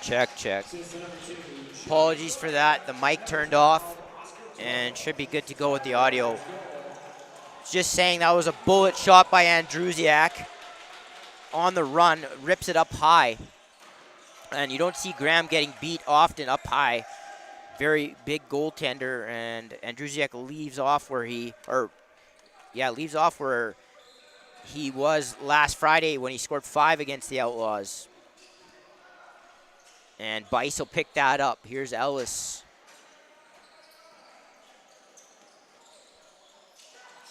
Check, check. Apologies for that. The mic turned off and should be good to go with the audio. Just saying that was a bullet shot by Andrusiak on the run, rips it up high. And you don't see Graham getting beat often up high. Very big goaltender, and Andrusiak leaves off where he was last Friday when he scored 5 against the Outlaws. And Bice will pick that up. Here's Ellis.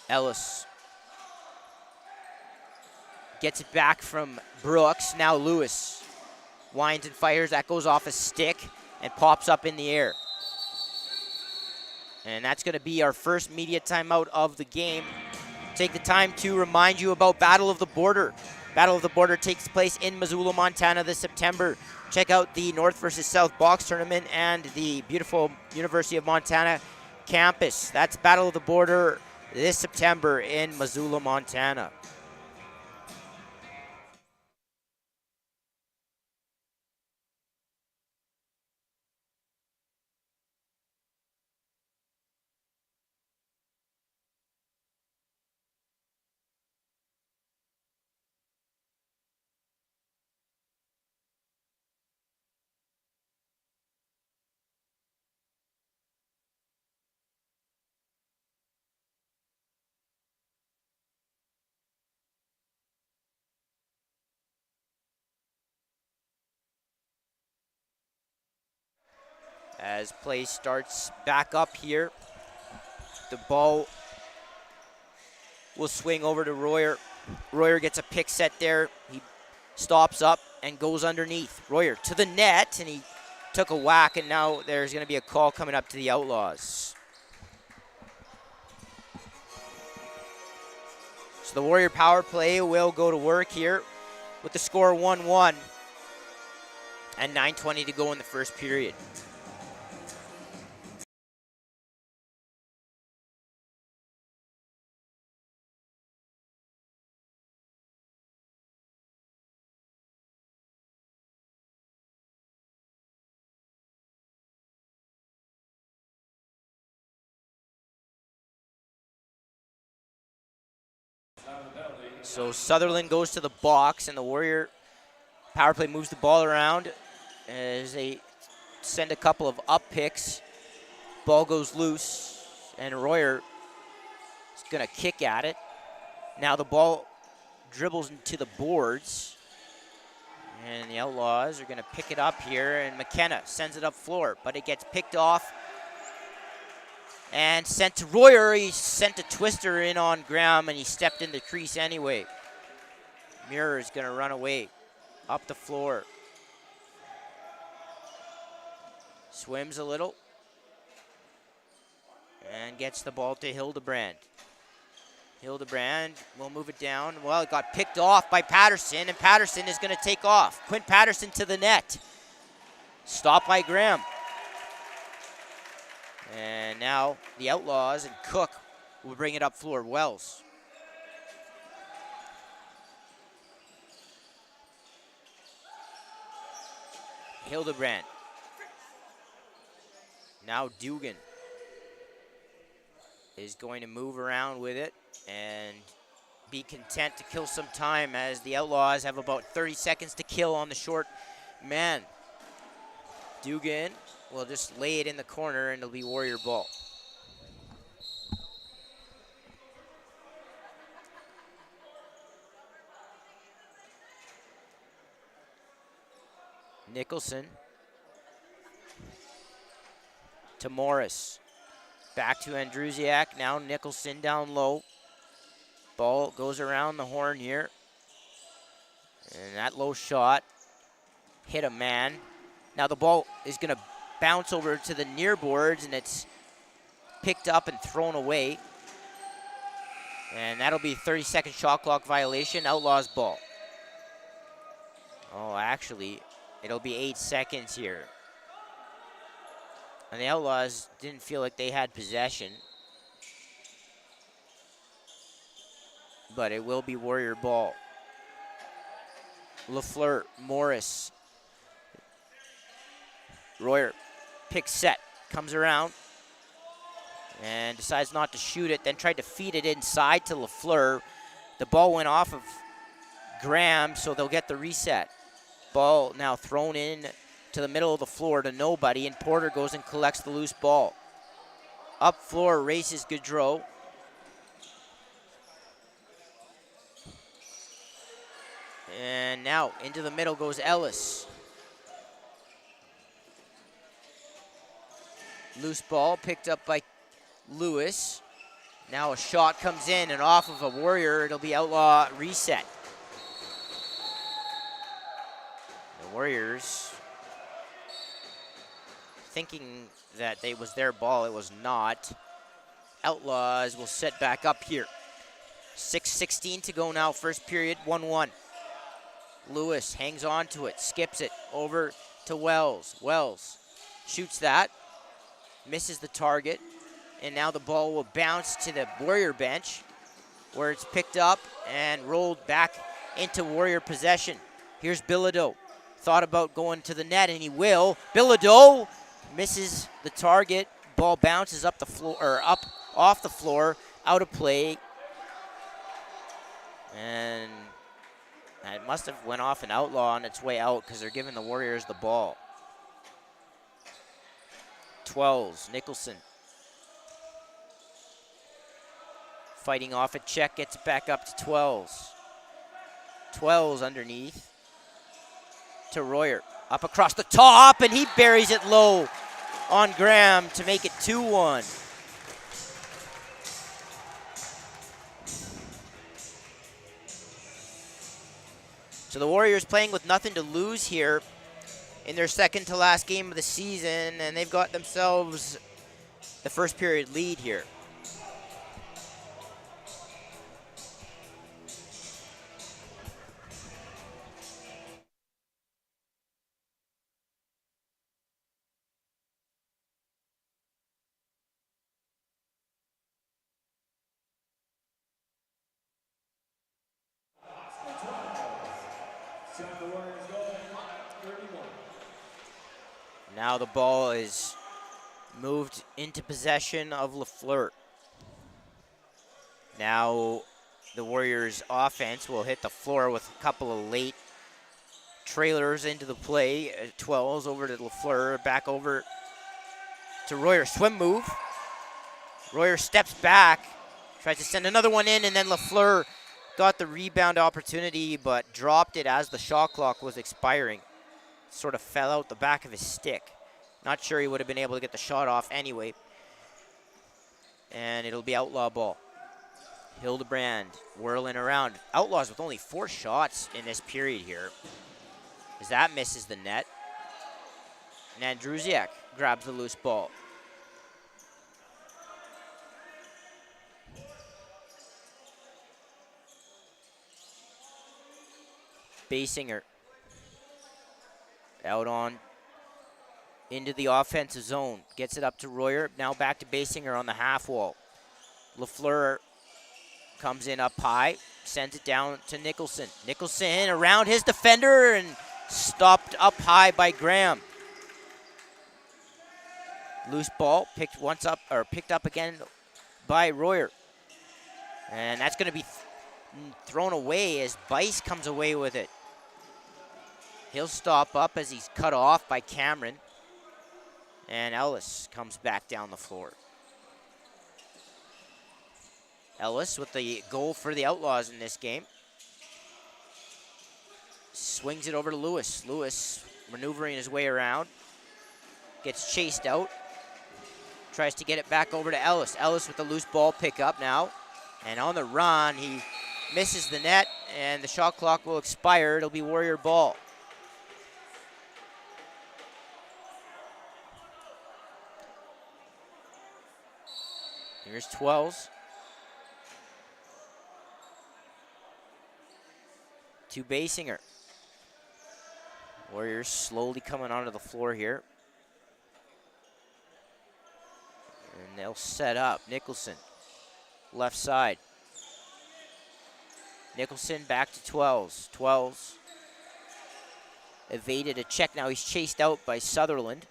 Ellis gets it back from Brooks. Now Lewis winds and fires. That goes off a stick and pops up in the air. And that's going to be our first media timeout of the game. Take the time to remind you about Battle of the Border. Battle of the Border takes place in Missoula, Montana this September. Check out the North versus South box tournament and the beautiful University of Montana campus. That's Battle of the Border this September in Missoula, Montana. As play starts back up here, the ball will swing over to Royer. Royer gets a pick set there. He stops up and goes underneath. Royer to the net, and he took a whack, and now there's going to be a call coming up to the Outlaws. So the Warrior power play will go to work here with the score 1-1 and 9:20 to go in the first period. So Sutherland goes to the box, and the Warrior power play moves the ball around as they send a couple of up picks. Ball goes loose, and Royer is going to kick at it. Now the ball dribbles into the boards, and the Outlaws are going to pick it up here, and McKenna sends it up floor, but it gets picked off and sent to Royer. He sent a twister in on Graham, and he stepped in the crease anyway. Muir is going to run away up the floor. Swims a little and gets the ball to Hildebrand. Hildebrand will move it down. Well, it got picked off by Patterson, and Patterson is going to take off. Quint Patterson to the net. Stopped by Graham. And now the Outlaws and Cook will bring it up floor. Wells. Hildebrand. Now Dugan is going to move around with it and be content to kill some time as the Outlaws have about 30 seconds to kill on the short man. Dugan will just lay it in the corner, and it'll be Warrior ball. Nicholson to Morris. Back to Andrusiak. Now Nicholson down low. Ball goes around the horn here. And that low shot hit a man. Now the ball is going to bounce over to the near boards, and it's picked up and thrown away. And that'll be 30-second shot clock violation. Outlaws ball. Oh, actually, it'll be 8 seconds here. And the Outlaws didn't feel like they had possession. But it will be Warrior ball. LaFleur, Morris. Royer picks set, comes around, and decides not to shoot it, then tried to feed it inside to LaFleur. The ball went off of Graham, so they'll get the reset. Ball now thrown in to the middle of the floor to nobody, and Porter goes and collects the loose ball. Up floor races Gaudreau. And now into the middle goes Ellis. Loose ball picked up by Lewis. Now a shot comes in and off of a Warrior. It'll be Outlaw reset. The Warriors thinking that it was their ball. It was not. Outlaws will set back up here. 6:16 to go now, first period, 1-1. Lewis hangs on to it, skips it over to Wells. Wells shoots that, misses the target, and now the ball will bounce to the Warrior bench where it's picked up and rolled back into Warrior possession. Here's Bilodeau. Thought about going to the net, and he will. Bilodeau misses the target. Ball bounces up the floor, or up off the floor, out of play. And it must have went off an Outlaw on its way out because they're giving the Warriors the ball. 12s, Nicholson. Fighting off a check, gets it back up to 12s. 12s underneath to Royer. Up across the top, and he buries it low on Graham to make it 2-1. So the Warriors playing with nothing to lose here in their second to last game of the season, and they've got themselves the first period lead here. Now the ball is moved into possession of LaFleur. Now the Warriors offense will hit the floor with a couple of late trailers into the play. 12s over to LaFleur, back over to Royer. Swim move. Royer steps back, tries to send another one in, and then LaFleur got the rebound opportunity but dropped it as the shot clock was expiring. Sort of fell out the back of his stick. Not sure he would have been able to get the shot off anyway. And it'll be Outlaw ball. Hildebrand whirling around. Outlaws with only 4 shots in this period here, as that misses the net. And Andrusiak grabs the loose ball. Basinger out on into the offensive zone. Gets it up to Royer. Now back to Basinger on the half wall. LaFleur comes in up high. Sends it down to Nicholson. Nicholson around his defender and stopped up high by Graham. Loose ball picked up again by Royer. And that's going to be thrown away as Bice comes away with it. He'll stop up as he's cut off by Cameron. And Ellis comes back down the floor. Ellis with the goal for the Outlaws in this game. Swings it over to Lewis. Lewis maneuvering his way around. Gets chased out. Tries to get it back over to Ellis. Ellis with the loose ball pickup now. And on the run, he misses the net, and the shot clock will expire. It'll be Warrior ball. Here's 12s. To Basinger. Warriors slowly coming onto the floor here. And they'll set up. Nicholson, left side. Nicholson back to 12s. 12s evaded a check. Now he's chased out by Sutherland.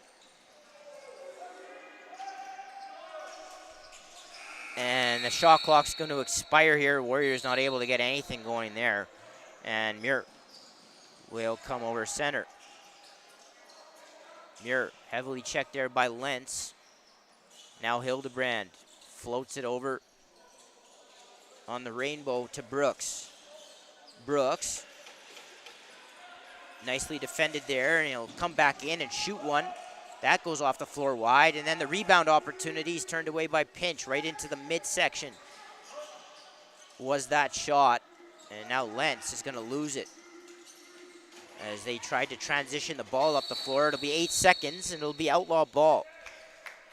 And the shot clock's going to expire here. Warriors not able to get anything going there. And Muir will come over center. Muir heavily checked there by Lentz. Now Hildebrand floats it over on the rainbow to Brooks. Brooks, nicely defended there, and he'll come back in and shoot one. That goes off the floor wide, and then the rebound opportunities turned away by Pinch right into the midsection. Was that shot, and now Lentz is going to lose it as they tried to transition the ball up the floor. It'll be 8 seconds, and it'll be Outlaw ball.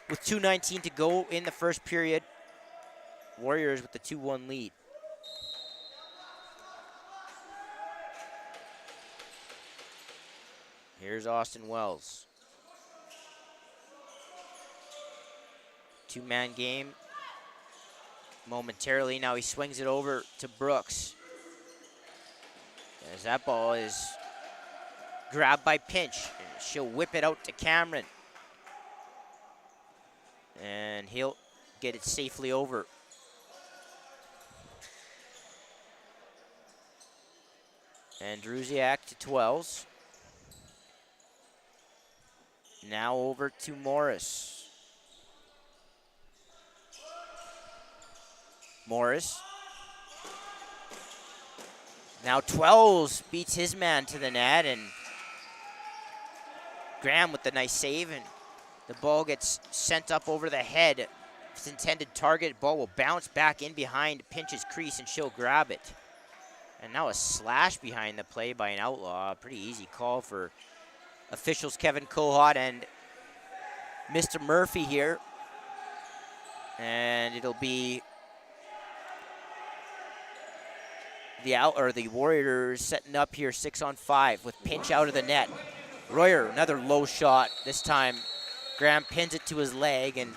With 2:19 to go in the first period, Warriors with the 2-1 lead. Here's Austin Wells. Two-man game. Momentarily, now he swings it over to Brooks. As that ball is grabbed by Pinch. She'll whip it out to Cameron. And he'll get it safely over. And Druziak to Twells. Now over to Morris. Morris. Now Twells beats his man to the net, and Graham with the nice save, and the ball gets sent up over the head. Its intended target. Ball will bounce back in behind Pinch's crease, and she'll grab it. And now a slash behind the play by an Outlaw. Pretty easy call for officials Kevin Kohut and Mr. Murphy here. And it'll be the Warriors setting up here 6-on-5 with Pinch out of the net. Royer, another low shot. This time Graham pins it to his leg, and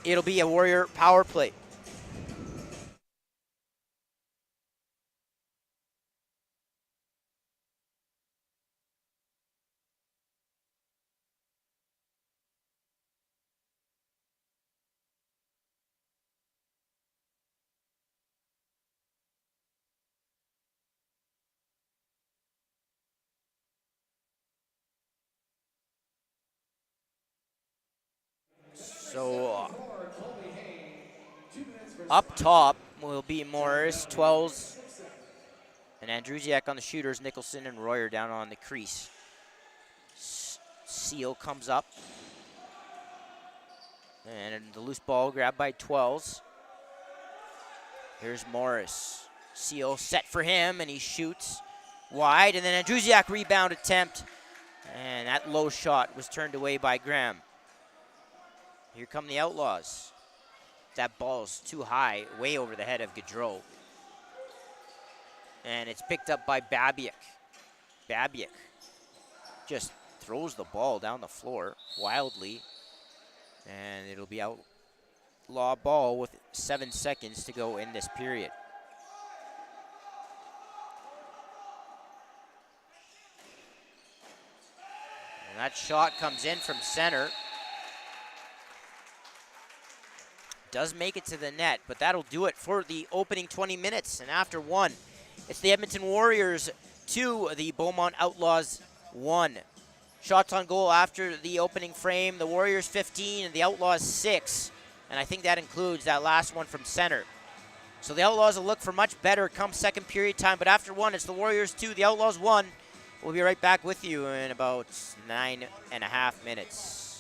it'll be a Warrior power play. So up top will be Morris, Twells, and Andrusiak on the shooters, Nicholson and Royer down on the crease. Seal comes up. And the loose ball grabbed by Twells. Here's Morris. Seal set for him, and he shoots wide. And then Andrusiak rebound attempt. And that low shot was turned away by Graham. Here come the Outlaws. That ball's too high, way over the head of Gaudreau. And it's picked up by Babiak. Babiak just throws the ball down the floor wildly. And it'll be Outlaw ball with 7 seconds to go in this period. And that shot comes in from center. Does make it to the net, but that'll do it for the opening 20 minutes. And after one, it's the Edmonton Warriors 2, the Beaumont Outlaws 1. Shots on goal after the opening frame, the Warriors 15 and the Outlaws 6. And I think that includes that last one from center. So the Outlaws will look for much better come second period time, but after one, it's the Warriors 2, the Outlaws 1. We'll be right back with you in about 9.5 minutes.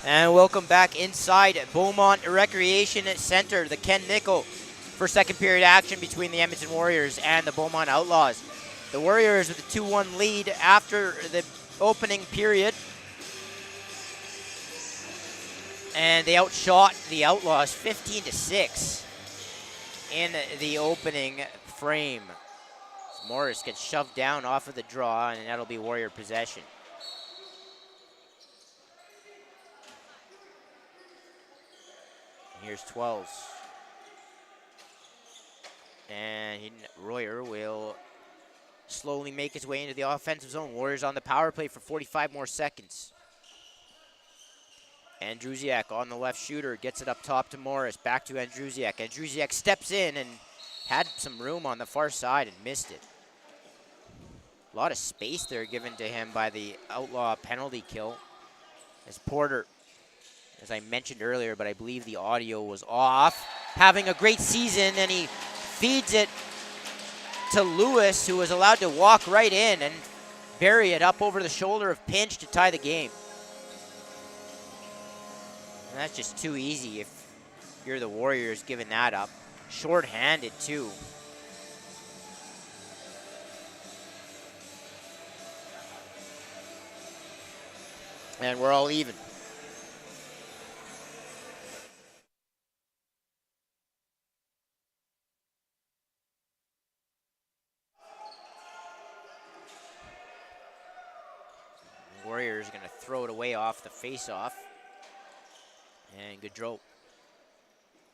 And welcome back inside Beaumont Recreation Center, the Ken Nickel, for second period action between the Edmonton Warriors and the Beaumont Outlaws. The Warriors with a 2-1 lead after the opening period. And they outshot the Outlaws 15-6 in the opening frame. Morris gets shoved down off of the draw, and that'll be Warrior possession. Here's 12s. And Royer will slowly make his way into the offensive zone. Warriors on the power play for 45 more seconds. Andrusiak on the left shooter, gets it up top to Morris, back to Andrusiak. Andrusiak steps in and had some room on the far side and missed it. A lot of space there given to him by the Outlaw penalty kill. As Porter, as I mentioned earlier, but I believe the audio was off, having a great season, and he feeds it to Lewis, who was allowed to walk right in and bury it up over the shoulder of Pinch to tie the game. And that's just too easy if you're the Warriors giving that up. Short-handed, too. And we're all even. Warriors are going to throw it away off the face-off. And Gaudreau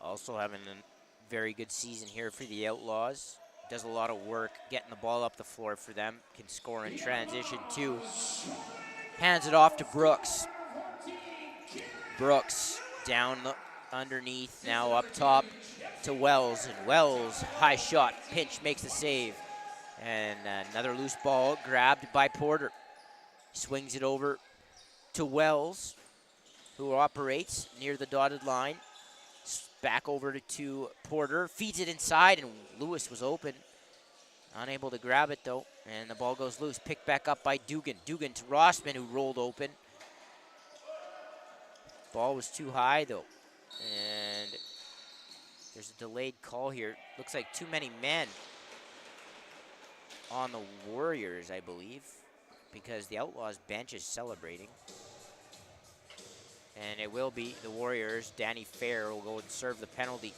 also having a very good season here for the Outlaws. Does a lot of work getting the ball up the floor for them. Can score in transition too. Hands it off to Brooks. Brooks down underneath, now up top to Wells. And Wells, high shot, Pinch makes the save. And another loose ball grabbed by Porter. Swings it over to Wells, who operates near the dotted line. Back over to Porter, feeds it inside, and Lewis was open. Unable to grab it, though, and the ball goes loose. Picked back up by Dugan. Dugan to Rossman, who rolled open. Ball was too high, though, and there's a delayed call here. Looks like too many men on the Warriors, I believe, because the Outlaws bench is celebrating. And it will be the Warriors. Danny Fair will go and serve the penalty.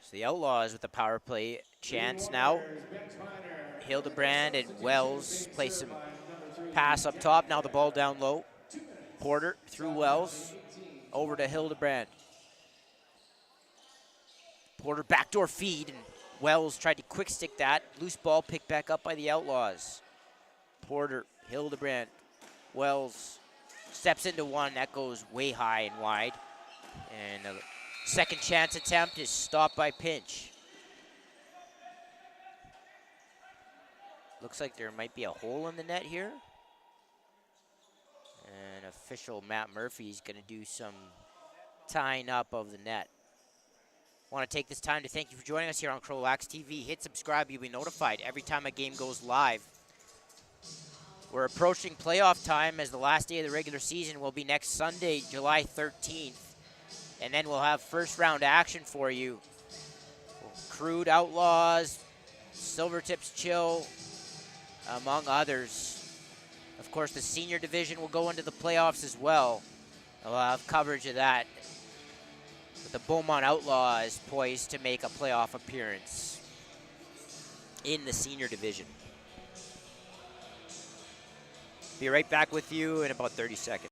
So the Outlaws with the power play chance now. Hildebrand and Wells play some pass up top. Now the ball down low. Porter through Wells. Over to Hildebrand. Porter backdoor feed, and Wells tried to quick stick that. Loose ball picked back up by the Outlaws. Porter, Hildebrand, Wells steps into one. That goes way high and wide. And a second chance attempt is stopped by Pinch. Looks like there might be a hole in the net here. And official Matt Murphy is going to do some tying up of the net. I want to take this time to thank you for joining us here on CROW LAX TV. Hit subscribe, you'll be notified every time a game goes live. We're approaching playoff time, as the last day of the regular season will be next Sunday, July 13th. And then we'll have first round action for you. CROW Outlaws, Silvertips Chill, among others. Of course, the senior division will go into the playoffs as well. We'll have coverage of that. But the Beaumont Outlaws poised to make a playoff appearance in the senior division. Be right back with you in about 30 seconds.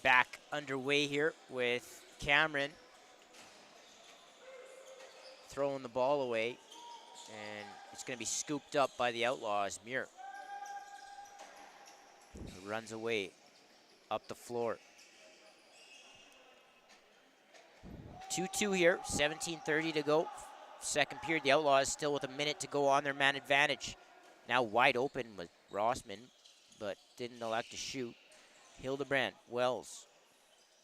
back underway here with Cameron throwing the ball away, and it's going to be scooped up by the Outlaws. Muir runs away up the floor. 2-2 here, 17:30 to go. Second period, the Outlaws still with a minute to go on their man advantage. Now wide open with Rossman, but didn't elect to shoot. Hildebrand, Wells.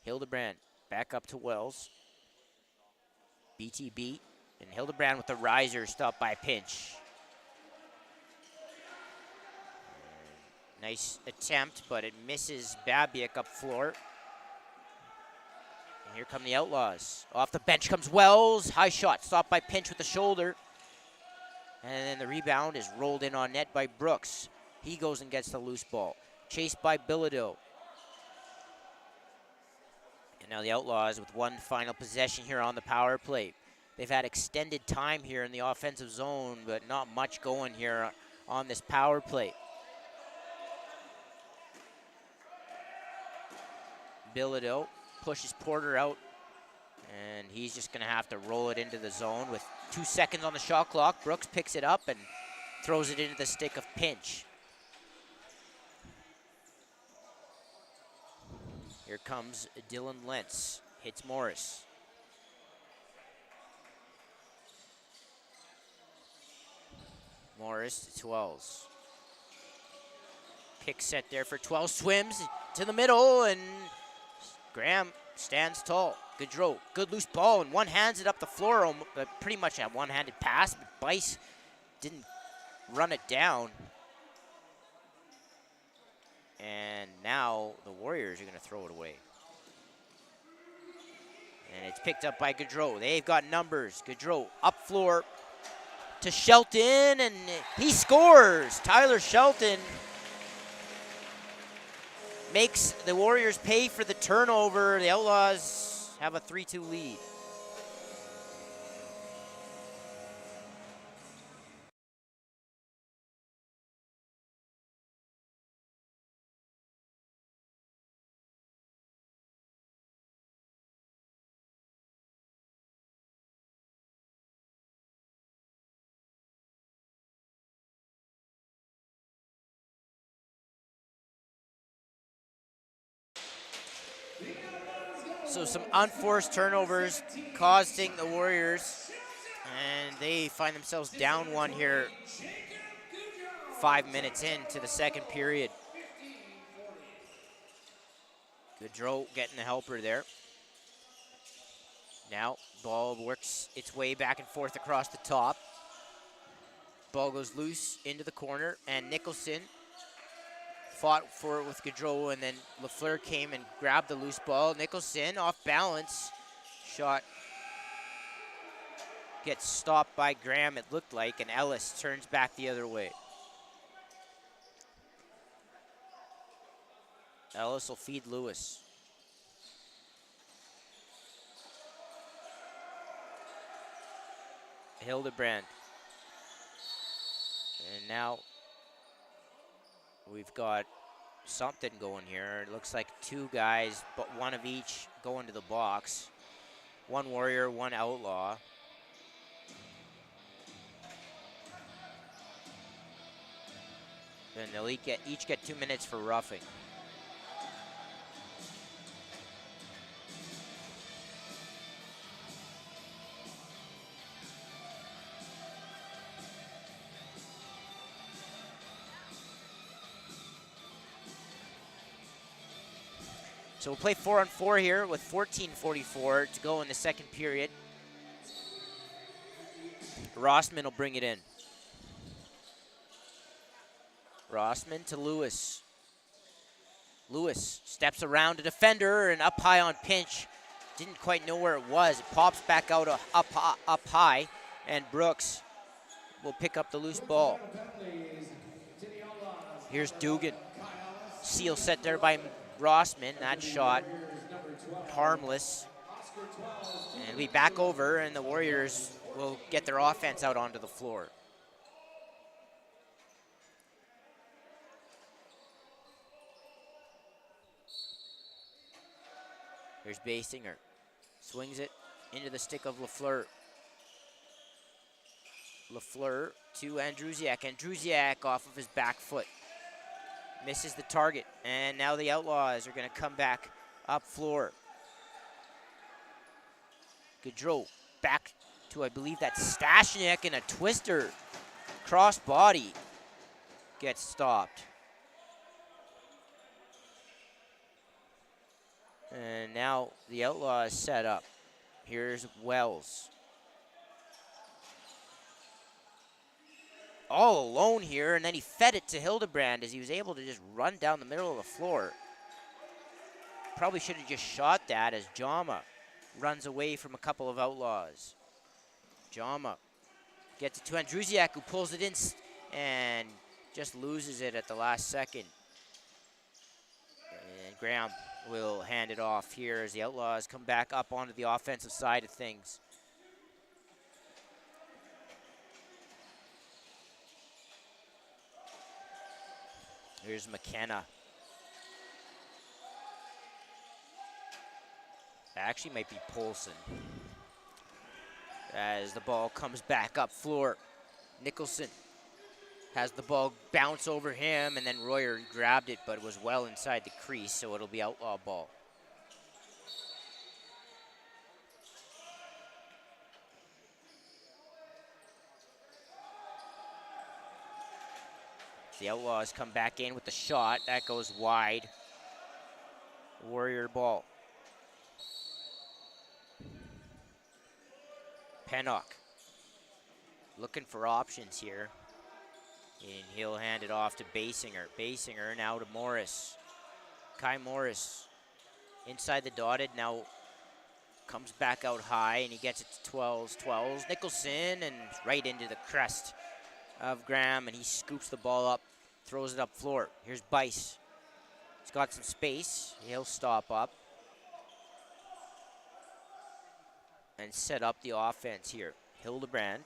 Hildebrand back up to Wells. BTB, and Hildebrand with the riser, stopped by Pinch. Nice attempt, but it misses Babiak up floor. And here come the Outlaws. Off the bench comes Wells. High shot, stopped by Pinch with the shoulder. And then the rebound is rolled in on net by Brooks. He goes and gets the loose ball. Chased by Bilodeau. And now the Outlaws with one final possession here on the power play. They've had extended time here in the offensive zone, but not much going here on this power play. Bilodeau pushes Porter out, and he's just going to have to roll it into the zone with 2 seconds on the shot clock. Brooks picks it up and throws it into the stick of Pinch. Here comes Dylan Lentz, hits Morris. Morris to Twelves. Pick set there for 12, swims to the middle, and Graham stands tall. Gaudreau, good loose ball, and one hands it up the floor, pretty much a one-handed pass, but Bice didn't run it down. And now the Warriors are going to throw it away. And it's picked up by Gaudreau. They've got numbers. Gaudreau up floor to Shelton, and he scores. Tyler Shelton makes the Warriors pay for the turnover. The Outlaws have a 3-2 lead. So some unforced turnovers costing the Warriors, and they find themselves down one here 5 minutes into the second period. Gaudreau getting the helper there. Now ball works its way back and forth across the top. Ball goes loose into the corner, and Nicholson fought for it with Gaudreau, and then Lafleur came and grabbed the loose ball. Nicholson off balance. Shot gets stopped by Graham, it looked like, and Ellis turns back the other way. Ellis will feed Lewis. Hildebrand. And now we've got something going here. It looks like two guys, but one of each going to the box. One Warrior, one Outlaw. And they'll each get 2 minutes for roughing. So we'll play 4-on-4 here with 14:44 to go in the second period. Rossman will bring it in. Rossman to Lewis. Lewis steps around a defender and up high on pinch. Didn't quite know where it was. It pops back out up high, and Brooks will pick up the loose ball. Here's Dugan. Seal set there by Rossman. That shot harmless. And we back over, and the Warriors will get their offense out onto the floor. Here's Basinger. Swings it into the stick of Lafleur. Lafleur to Andrusiak. Andrusiak off of his back foot. Misses the target. And now the Outlaws are going to come back up floor. Gaudreau back to, I believe that's Stashniak, and a twister. Cross body gets stopped. And now the Outlaws set up. Here's Wells. All alone here, and then he fed it to Hildebrand as he was able to just run down the middle of the floor. Probably should have just shot that as Jama runs away from a couple of Outlaws. Jama gets it to Andrusiak, who pulls it in and just loses it at the last second. And Graham will hand it off here as the Outlaws come back up onto the offensive side of things. Here's McKenna. Actually might be Polson. As the ball comes back up floor. Nicholson has the ball bounce over him, and then Royer grabbed it, but it was well inside the crease, so it'll be Outlaw ball. The Outlaws come back in with the shot. That goes wide. Warrior ball. Pennock looking for options here. And he'll hand it off to Basinger. Basinger now to Morris. Kai Morris inside the dotted. Now comes back out high, and he gets it to 12s. Nicholson, and right into the crest of Graham, and he scoops the ball up, throws it up floor. Here's Bice. He's got some space. He'll stop up and set up the offense here. Hildebrand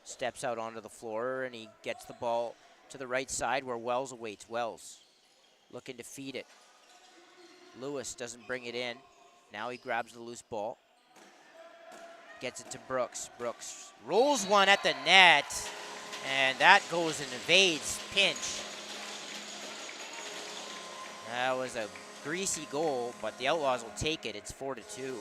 steps out onto the floor, and he gets the ball to the right side where Wells awaits. Wells looking to feed it. Lewis doesn't bring it in. Now he grabs the loose ball. Gets it to Brooks. Brooks rolls one at the net, and that goes and evades pinch. That was a greasy goal, but the Outlaws will take it. It's 4-2.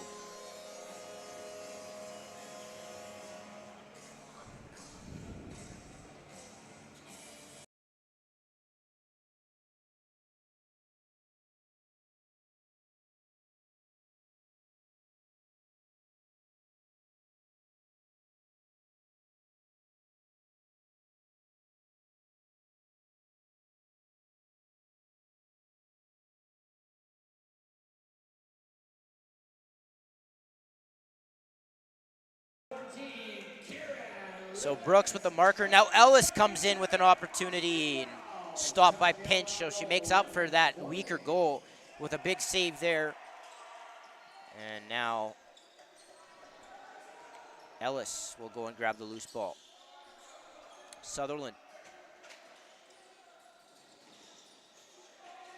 So Brooks with the marker. Now Ellis comes in with an opportunity and stopped by pinch, so she makes up for that weaker goal with a big save there. And now Ellis will go and grab the loose ball. Sutherland.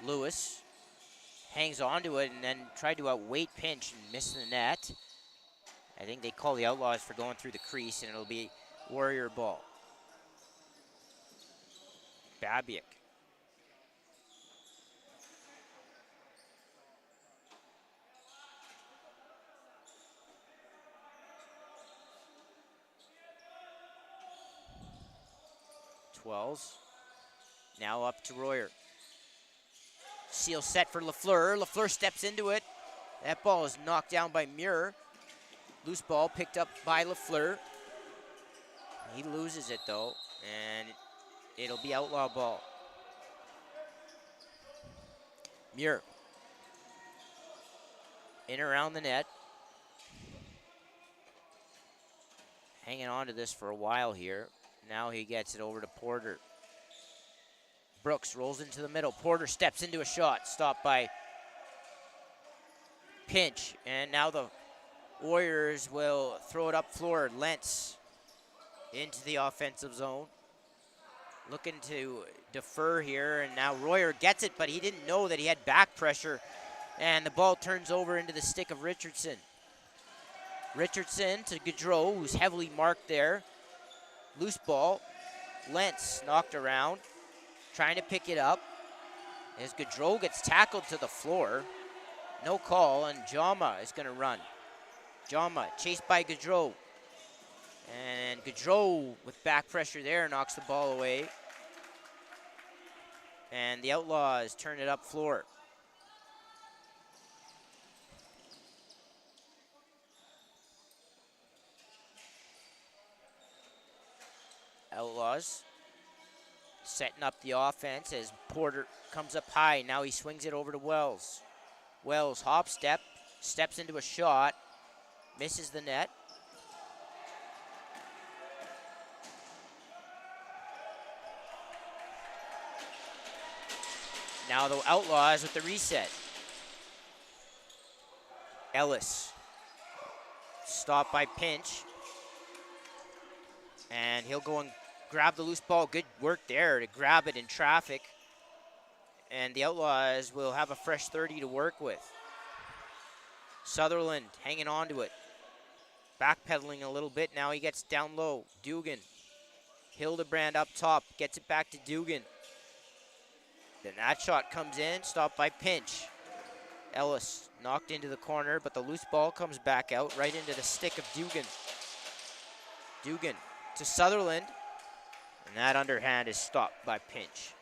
Lewis hangs on to it and then tried to outweight pinch and miss the net. I think they call the Outlaws for going through the crease, and it'll be Warrior ball. Babiak. Now up to Royer. Seal set for Lafleur. Lafleur steps into it. That ball is knocked down by Muir. Loose ball picked up by Lafleur. He loses it though, and it'll be Outlaw ball. Muir. In around the net. Hanging on to this for a while here. Now he gets it over to Porter. Brooks rolls into the middle. Porter steps into a shot. Stopped by Pinch. And now the Warriors will throw it up floor. Lentz into the offensive zone. Looking to defer here. And now Royer gets it, but he didn't know that he had back pressure And the ball turns over into the stick of Richardson. Richardson to Gaudreau, who's heavily marked there. Loose ball. Lentz knocked around, trying to pick it up. As Gaudreau gets tackled to the floor. No call, and Jama is going to run. Jama chased by Gaudreau. And Gaudreau, with back pressure there, knocks the ball away. And the Outlaws turn it up floor. Outlaws setting up the offense as Porter comes up high. Now he swings it over to Wells. Wells hop step, steps into a shot, misses the net. Now the Outlaws with the reset. Ellis stopped by Pinch. And he'll go and grab the loose ball. Good work there to grab it in traffic. And the Outlaws will have a fresh 30 to work with. Sutherland hanging on to it. Backpedaling a little bit. Now he gets down low. Dugan. Hildebrand up top. Gets it back to Dugan. Then that shot comes in. Stopped by Pinch. Ellis knocked into the corner, but the loose ball comes back out right into the stick of Dugan. Dugan to Sutherland, and that underhand is stopped by Pinch.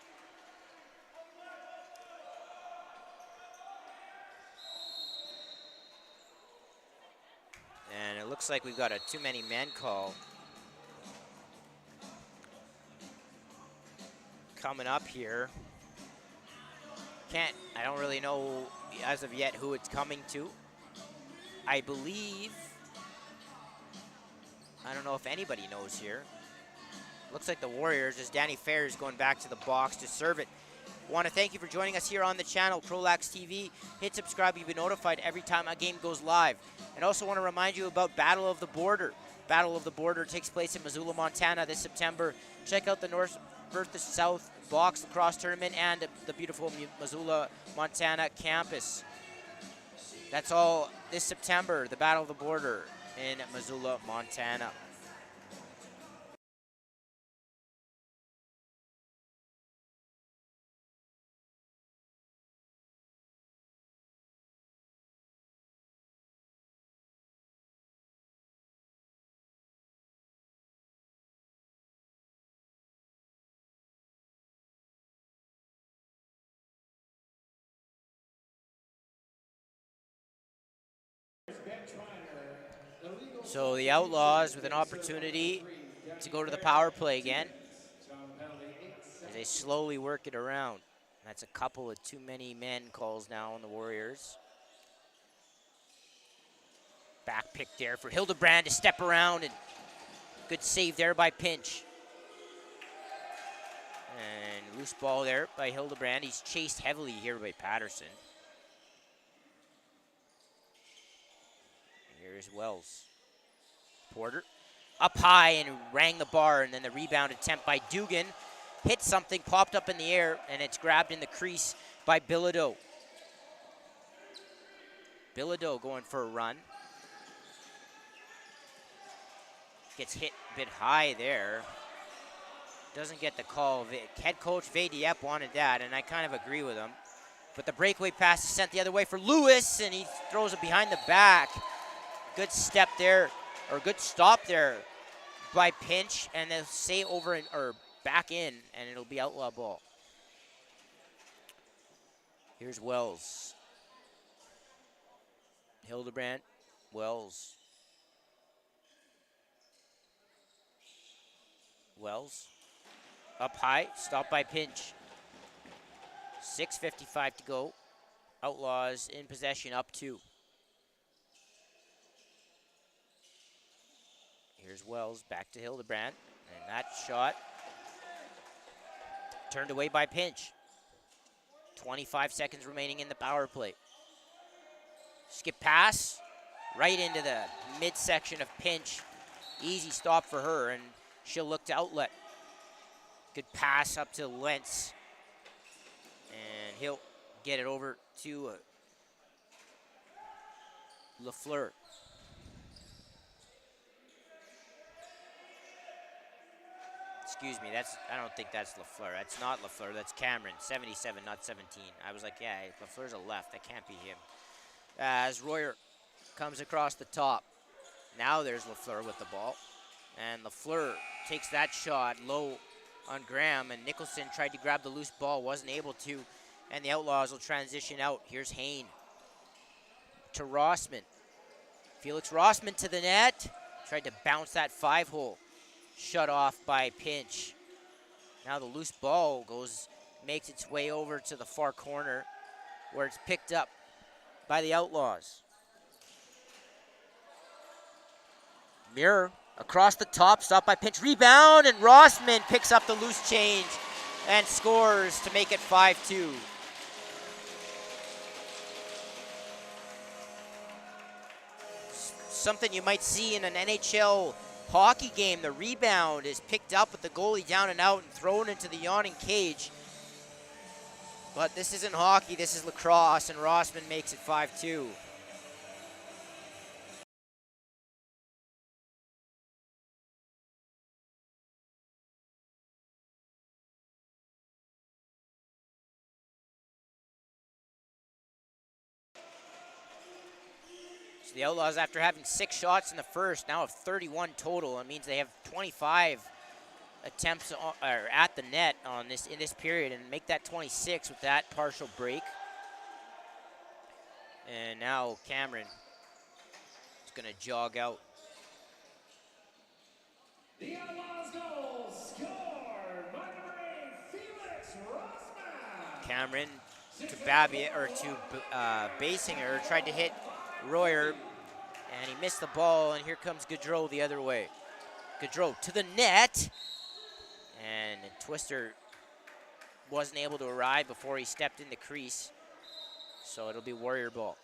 And it looks like we've got a too many men call coming up here. I don't really know as of yet who it's coming to. I believe, I don't know if anybody knows here. Looks like the Warriors as Danny Fair is going back to the box to serve it. I want to thank you for joining us here on the channel, CROW LAX TV. Hit subscribe, you'll be notified every time a game goes live. And also want to remind you about Battle of the Border. Battle of the Border takes place in Missoula, Montana this September. Check out the North versus South box lacrosse tournament and the beautiful Missoula, Montana campus. That's all this September, the Battle of the Border in Missoula, Montana. So the Outlaws with an opportunity to go to the power play again as they slowly work it around. That's a couple of too many men calls now on the Warriors. Back pick there for Hildebrand to step around, and good save there by Pinch. And loose ball there by Hildebrand. He's chased heavily here by Patterson. Here's Wells. Porter up high and rang the bar, and then the rebound attempt by Dugan. Hit something, popped up in the air, and it's grabbed in the crease by Bilodeau. Bilodeau going for a run. Gets hit a bit high there. Doesn't get the call. Head coach Vadiep wanted that, and I kind of agree with him. But the breakaway pass is sent the other way for Lewis, and he throws it behind the back. Good step there, or good stop there by Pinch, and they'll say over or back in, and it'll be Outlaw ball. Here's Wells. Hildebrand, Wells. Wells, up high, stopped by Pinch. 6:55 to go. Outlaws in possession, up 2. Here's Wells, back to Hildebrand, and that shot turned away by Pinch. 25 seconds remaining in the power play. Skip pass, right into the midsection of Pinch. Easy stop for her, and she'll look to outlet. Good pass up to Lentz, and he'll get it over to LaFleur. Excuse me, I don't think that's LaFleur. That's not LaFleur, that's Cameron. 77, not 17. I was like, yeah, LaFleur's a left. That can't be him. As Royer comes across the top. Now there's LaFleur with the ball. And LaFleur takes that shot low on Graham, and Nicholson tried to grab the loose ball, wasn't able to, and the Outlaws will transition out. Here's Hain to Rossman. Felix Rossman to the net. Tried to bounce that 5-hole. Shut off by Pinch. Now the loose ball makes its way over to the far corner where it's picked up by the Outlaws. Mirror across the top, stopped by Pinch. Rebound, and Rossman picks up the loose change and scores to make it 5-2. Something you might see in an NHL hockey game. The rebound is picked up with the goalie down and out and thrown into the yawning cage. But this isn't hockey, this is lacrosse, and Rossman makes it 5-2. So the Outlaws, after having 6 shots in the first, now have 31 total. It means they have 25 attempts at the net in this period, and make that 26 with that partial break. And now Cameron is going to jog out. The Outlaws goal scored by the brave Felix Rossman. Cameron to Basinger, tried to hit Royer, and he missed the ball, and here comes Gaudreau the other way. Gaudreau to the net, and Twister wasn't able to arrive before he stepped in the crease, so it'll be Warrior ball.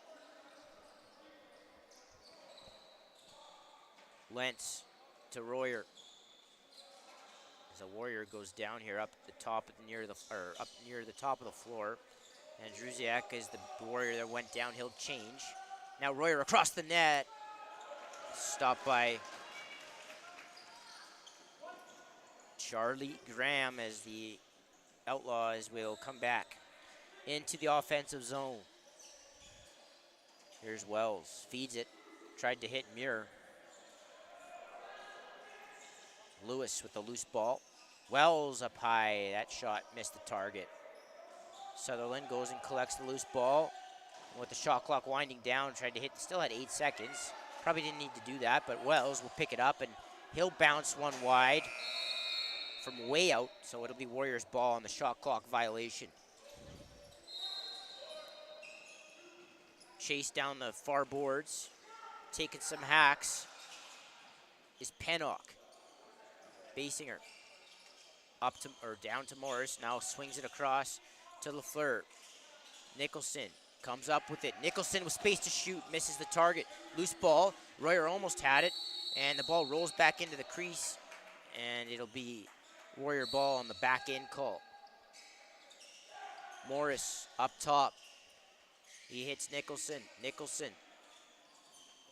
Lentz to Royer. As a Warrior goes down here up the top near the top of the floor, and Druziak is the Warrior that went downhill change. Now Royer across the net, stopped by Charlie Graham as the Outlaws will come back into the offensive zone. Here's Wells, feeds it, tried to hit Muir. Lewis with the loose ball. Wells up high, that shot missed the target. Sutherland goes and collects the loose ball. With the shot clock winding down, tried to hit, still had 8 seconds. Probably didn't need to do that, but Wells will pick it up, and he'll bounce one wide from way out, so it'll be Warriors ball on the shot clock violation. Chase down the far boards, taking some hacks, is Pennock. Basinger down to Morris, now swings it across to LaFleur. Nicholson comes up with it. Nicholson with space to shoot, misses the target. Loose ball, Royer almost had it, and the ball rolls back into the crease, and it'll be Warrior ball on the back end call. Morris up top. He hits Nicholson. Nicholson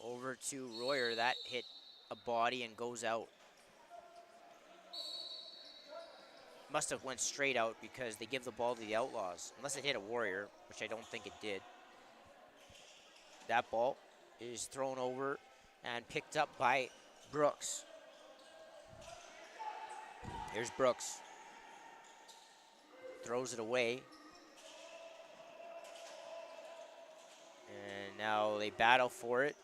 over to Royer. That hit a body and goes out. Must have went straight out because they give the ball to the Outlaws. Unless it hit a Warrior, which I don't think it did. That ball is thrown over and picked up by Brooks. Here's Brooks. Throws it away. And now they battle for it.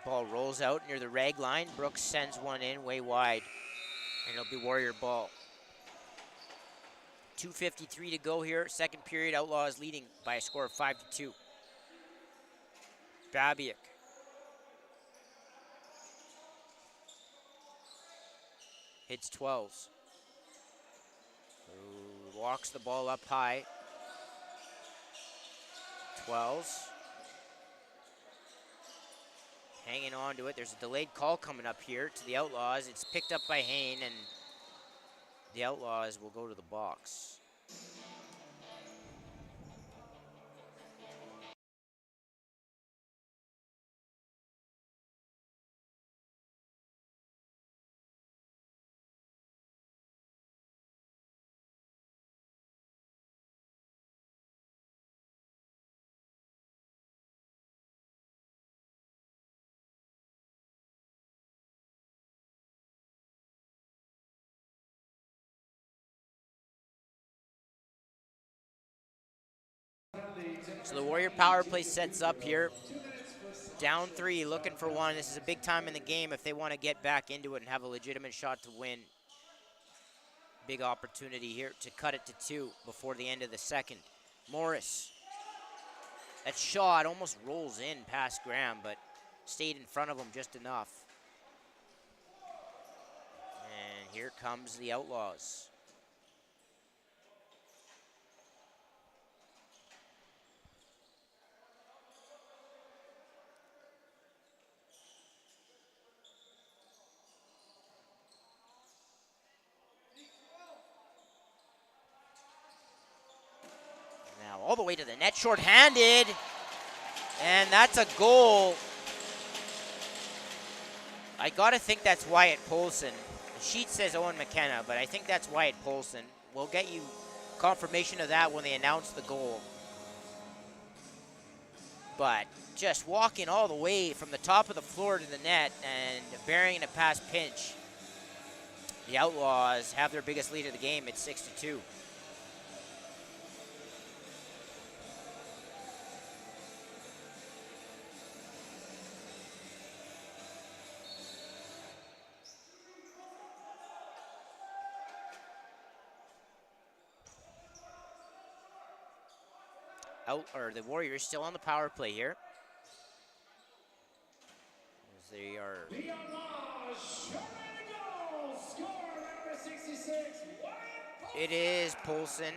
Ball rolls out near the rag line. Brooks sends one in way wide. And it'll be Warrior ball. 2:53 to go here. Second period, Outlaws leading by a score of 5-2. Babiak. Hits 12s. Walks the ball up high. 12s. Hanging on to it. There's a delayed call coming up here to the Outlaws. It's picked up by Hain, and the Outlaws will go to the box. So the Warrior power play sets up here. Down 3, looking for 1. This is a big time in the game if they want to get back into it and have a legitimate shot to win. Big opportunity here to cut it to 2 before the end of the second. Morris. That shot almost rolls in past Graham, but stayed in front of him just enough. And here comes the Outlaws. Now all the way to the net, shorthanded. And that's a goal. I gotta think that's Wyatt Polson. The sheet says Owen McKenna, but I think that's Wyatt Polson. We'll get you confirmation of that when they announce the goal. But just walking all the way from the top of the floor to the net and burying it past Pinch. The Outlaws have their biggest lead of the game at 6-2. The Warriors still on the power play here. As they are. The Outlaws showing the goal. Score number 66. It is Polson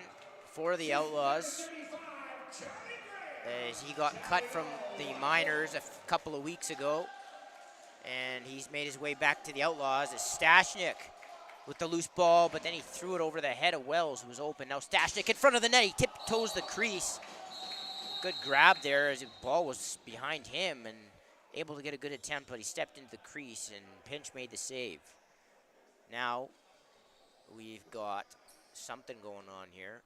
for the Outlaws. As he got cut from the minors a couple of weeks ago. And he's made his way back to the Outlaws as Stashnik with the loose ball, but then he threw it over the head of Wells, who was open. Now Stashnik in front of the net. He tiptoes the crease. Good grab there as the ball was behind him and able to get a good attempt, but he stepped into the crease and Pinch made the save. Now we've got something going on here.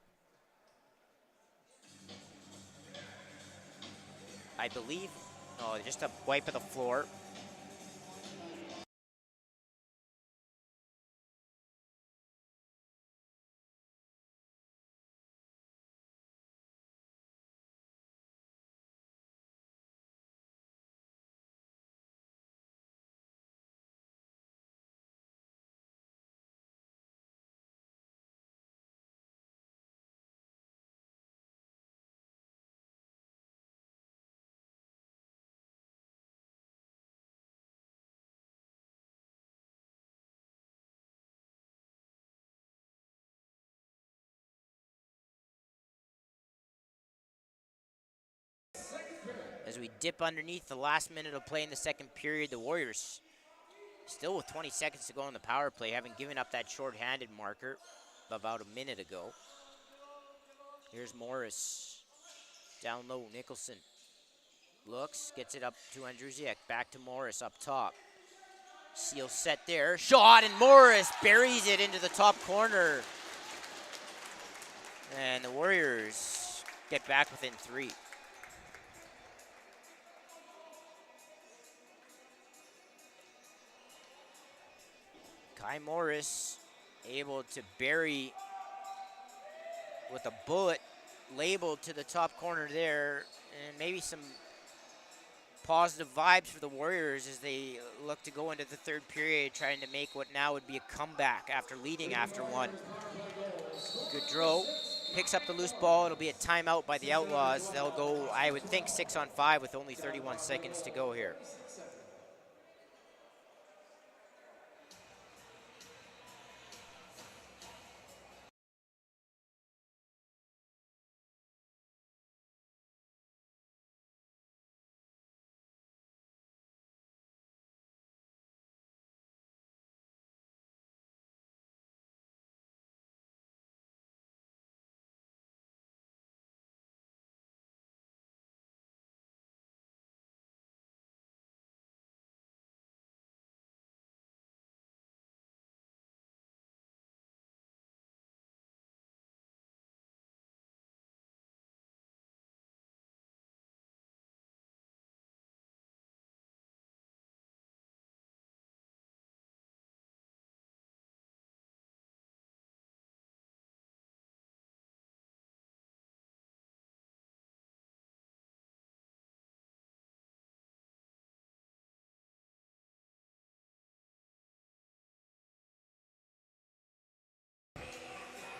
I believe, oh, just a wipe of the floor. As we dip underneath the last minute of play in the second period, the Warriors still with 20 seconds to go on the power play, having given up that short-handed marker about a minute ago. Here's Morris. Down low, Nicholson. Looks, gets it up to Andrusiak. Back to Morris up top. Seal set there. Shot, and Morris buries it into the top corner. And the Warriors get back within 3. Kai Morris able to bury with a bullet labeled to the top corner there, and maybe some positive vibes for the Warriors as they look to go into the third period trying to make what now would be a comeback after leading after 1. Gaudreau picks up the loose ball. It'll be a timeout by the Outlaws. They'll go, I would think, 6-on-5 with only 31 seconds to go here.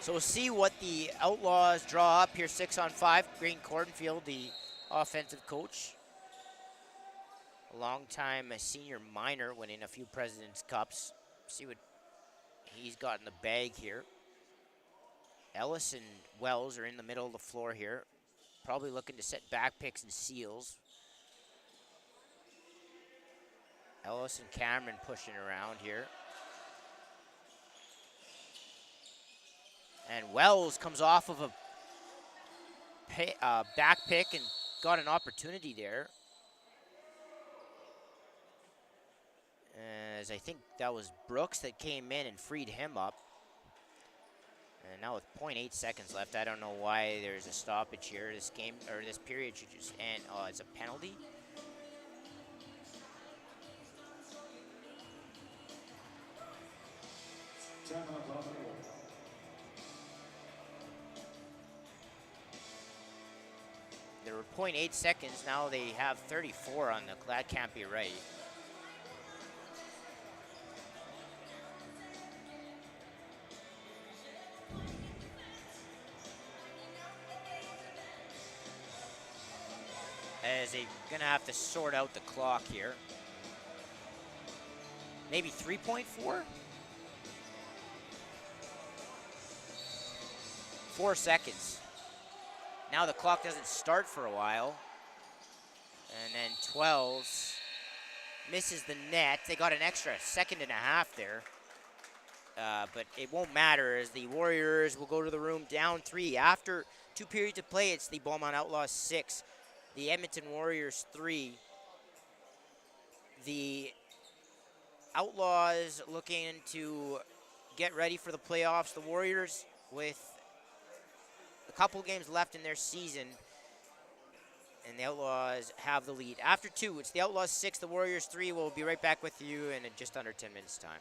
So we'll see what the Outlaws draw up here, 6-on-5. Green Cornfield, the offensive coach. A long-time senior minor, winning a few President's Cups. See what he's got in the bag here. Ellis and Wells are in the middle of the floor here. Probably looking to set back picks and seals. Ellis and Cameron pushing around here. And Wells comes off of a back pick and got an opportunity there. As I think that was Brooks that came in and freed him up. And now with 0.8 seconds left, I don't know why there's a stoppage here. This game, or this period should just end. Oh, it's a penalty? There were 0.8 seconds, now they have 34 on the, that can't be right. As they're gonna have to sort out the clock here. Maybe 3.4? 4 seconds. Now the clock doesn't start for a while. And then 12 misses the net. They got an extra second and a half there. But it won't matter as the Warriors will go to the room down 3. After 2 periods of play, it's the Beaumont Outlaws 6, the Edmonton Warriors 3. The Outlaws looking to get ready for the playoffs. The Warriors with a couple games left in their season, and the Outlaws have the lead. After 2, it's the Outlaws 6, the Warriors 3. We'll be right back with you in just under 10 minutes' time.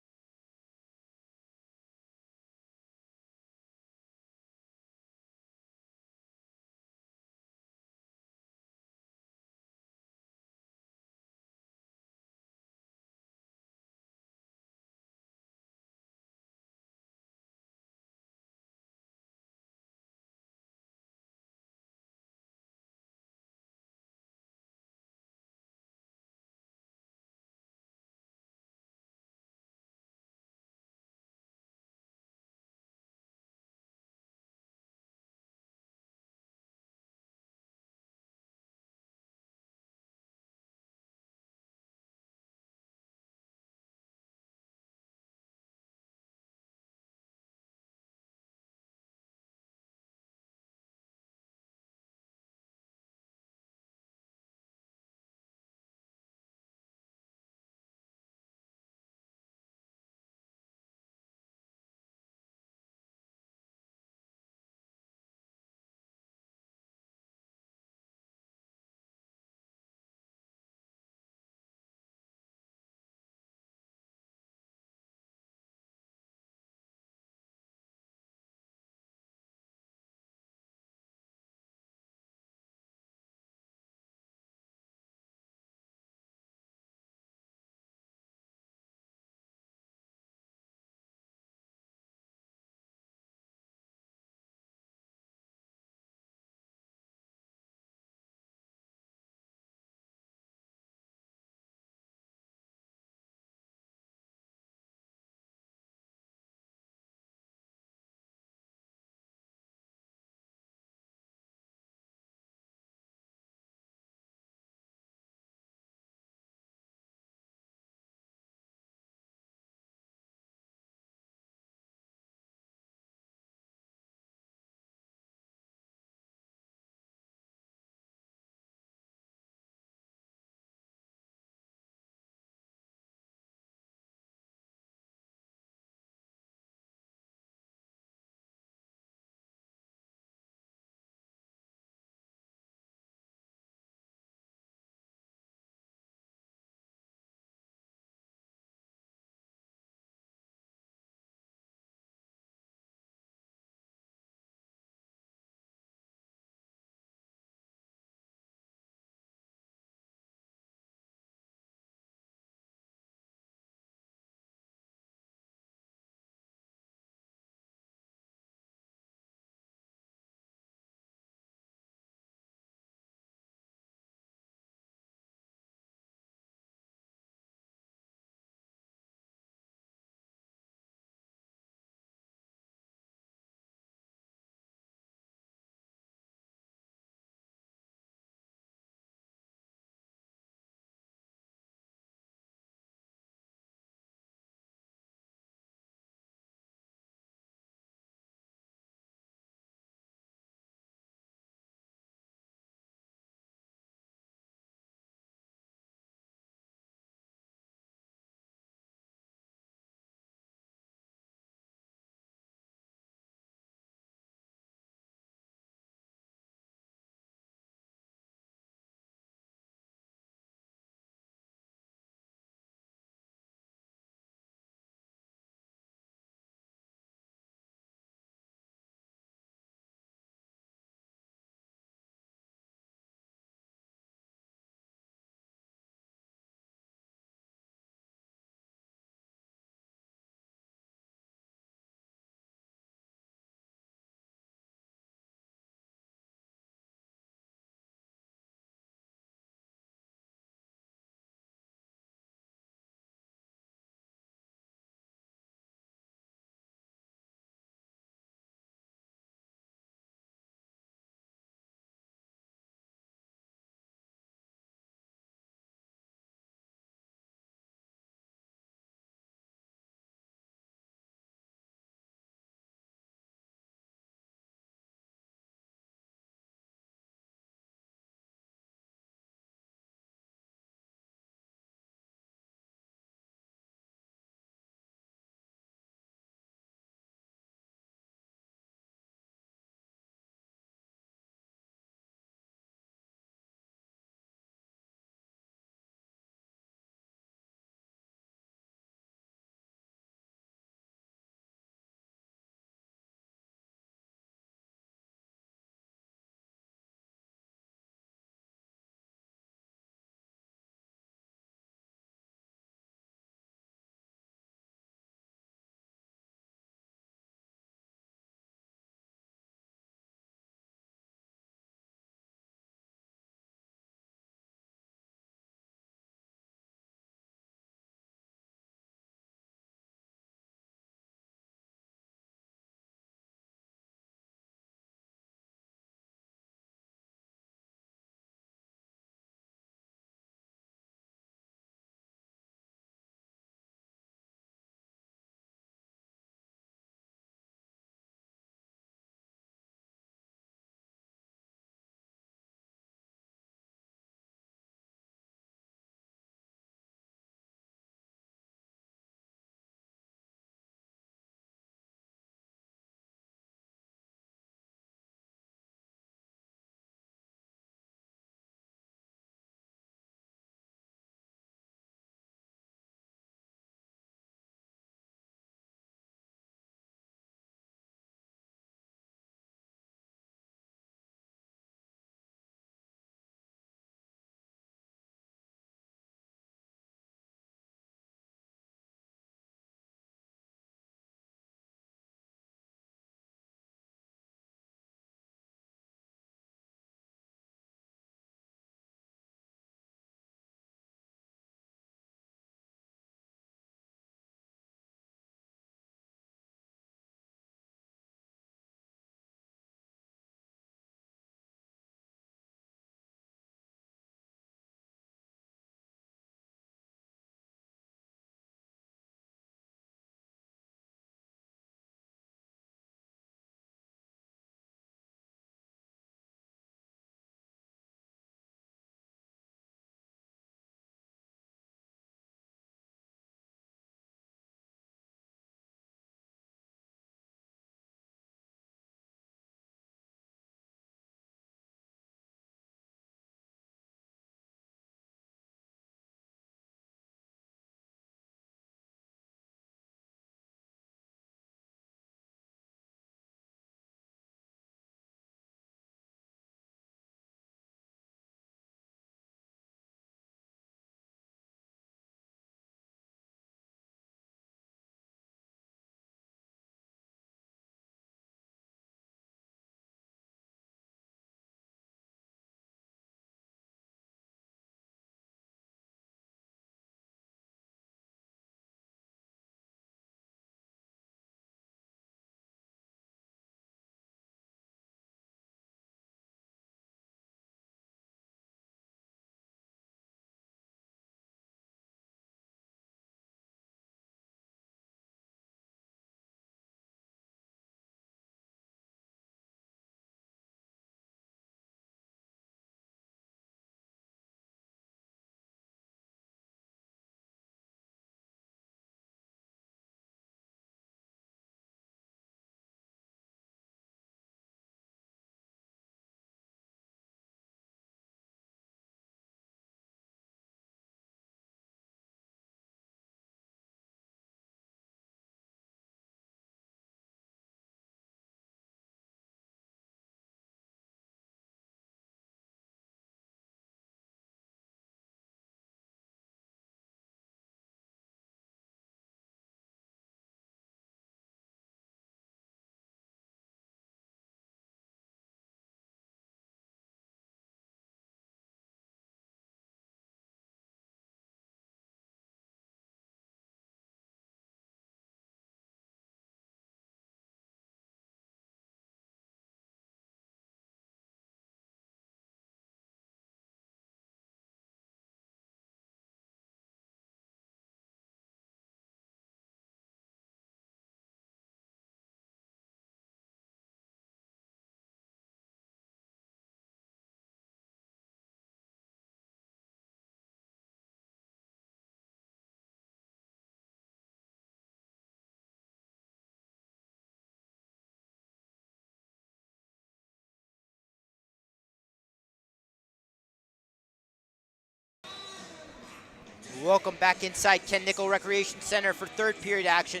Welcome back inside Ken Nickel Recreation Center for third period action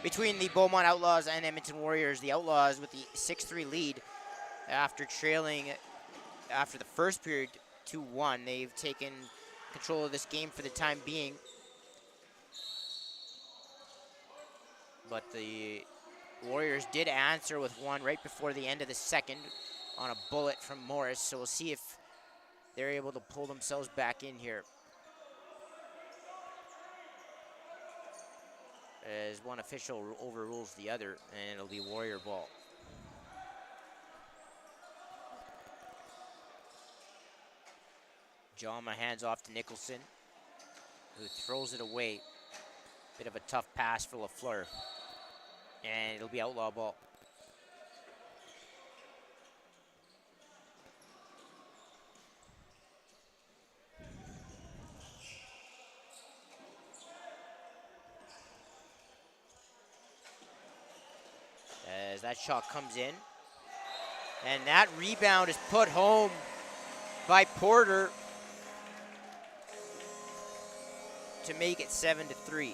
between the Beaumont Outlaws and Edmonton Warriors. The Outlaws with the 6-3 lead after trailing after the first period 2-1. They've taken control of this game for the time being. But the Warriors did answer with one right before the end of the second on a bullet from Morris. So we'll see if they're able to pull themselves back in here. As one official overrules the other, and it'll be Warrior ball. Jama hands off to Nicholson, who throws it away. Bit of a tough pass for Lafleur. And it'll be Outlaw ball. As that shot comes in. And that rebound is put home by Porter to make it 7-3.